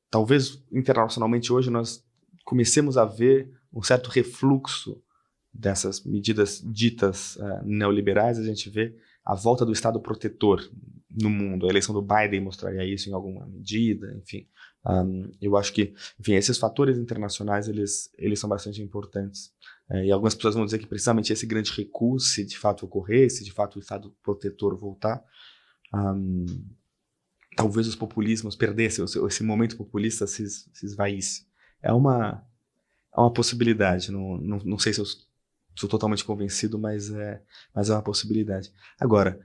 talvez internacionalmente hoje nós comecemos a ver um certo refluxo dessas medidas ditas neoliberais. A gente vê a volta do Estado protetor no mundo. A eleição do Biden mostraria isso em alguma medida, enfim. Eu acho que, enfim, esses fatores internacionais, eles são bastante importantes. E algumas pessoas vão dizer que precisamente esse grande recuo, se de fato ocorrer, se de fato o Estado protetor voltar, talvez os populismos perdessem, esse momento populista se esvaísse. É uma possibilidade. Não sei se eu sou totalmente convencido, mas é uma possibilidade. Agora,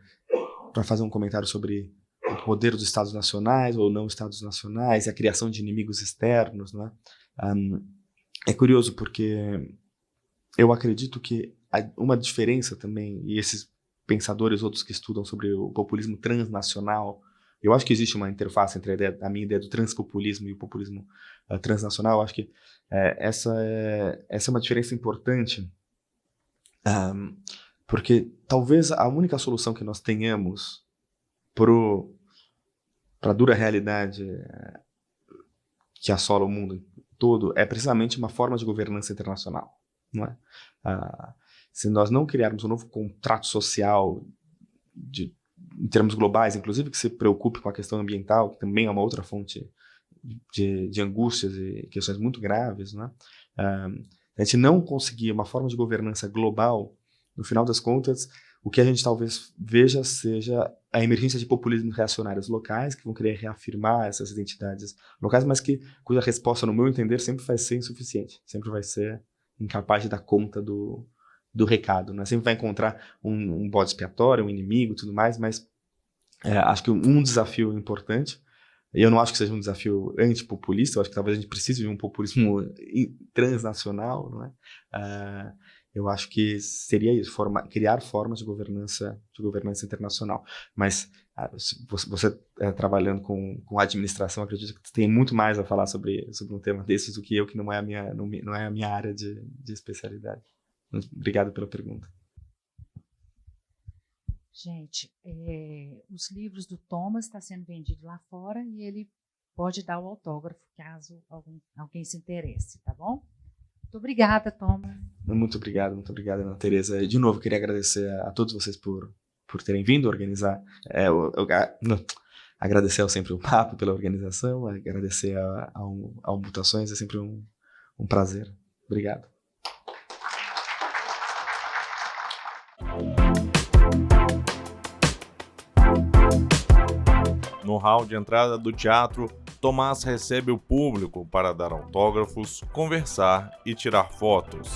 para fazer um comentário sobre o poder dos Estados nacionais ou não Estados nacionais e a criação de inimigos externos, não é? É curioso porque eu acredito que uma diferença também, e esses pensadores, outros que estudam sobre o populismo transnacional, eu acho que existe uma interface entre a minha ideia do transpopulismo e o populismo transnacional. Eu acho que essa é uma diferença importante, porque talvez a única solução que nós tenhamos para a dura realidade que assola o mundo todo é precisamente uma forma de governança internacional, não é? Se nós não criarmos um novo contrato social em termos globais, inclusive que se preocupe com a questão ambiental, que também é uma outra fonte de angústias e questões muito graves, não é? A gente não conseguir uma forma de governança global, no final das contas, o que a gente talvez veja seja a emergência de populismos reacionários locais, que vão querer reafirmar essas identidades locais, mas cuja resposta, no meu entender, sempre vai ser insuficiente, sempre vai ser incapaz de dar conta do recado, né? Sempre vai encontrar um bode expiatório, um inimigo e tudo mais, mas acho que um desafio importante, e eu não acho que seja um desafio antipopulista, eu acho que talvez a gente precise de um populismo transnacional, não é? Eu acho que seria isso, criar formas de governança internacional. Mas você trabalhando com administração, acredito que tem muito mais a falar sobre um tema desses do que eu, que não é a minha área de especialidade. Obrigado pela pergunta. Gente, os livros do Thomas estão sendo vendidos lá fora e ele pode dar o autógrafo caso alguém se interesse, tá bom? Muito obrigada, Thomas. Muito obrigado, Ana Tereza. De novo, queria agradecer a todos vocês por terem vindo organizar. Agradecer sempre o Papo pela organização, agradecer ao Mutações, é sempre um prazer. Obrigado. No hall de entrada do teatro, Tomás recebe o público para dar autógrafos, conversar e tirar fotos.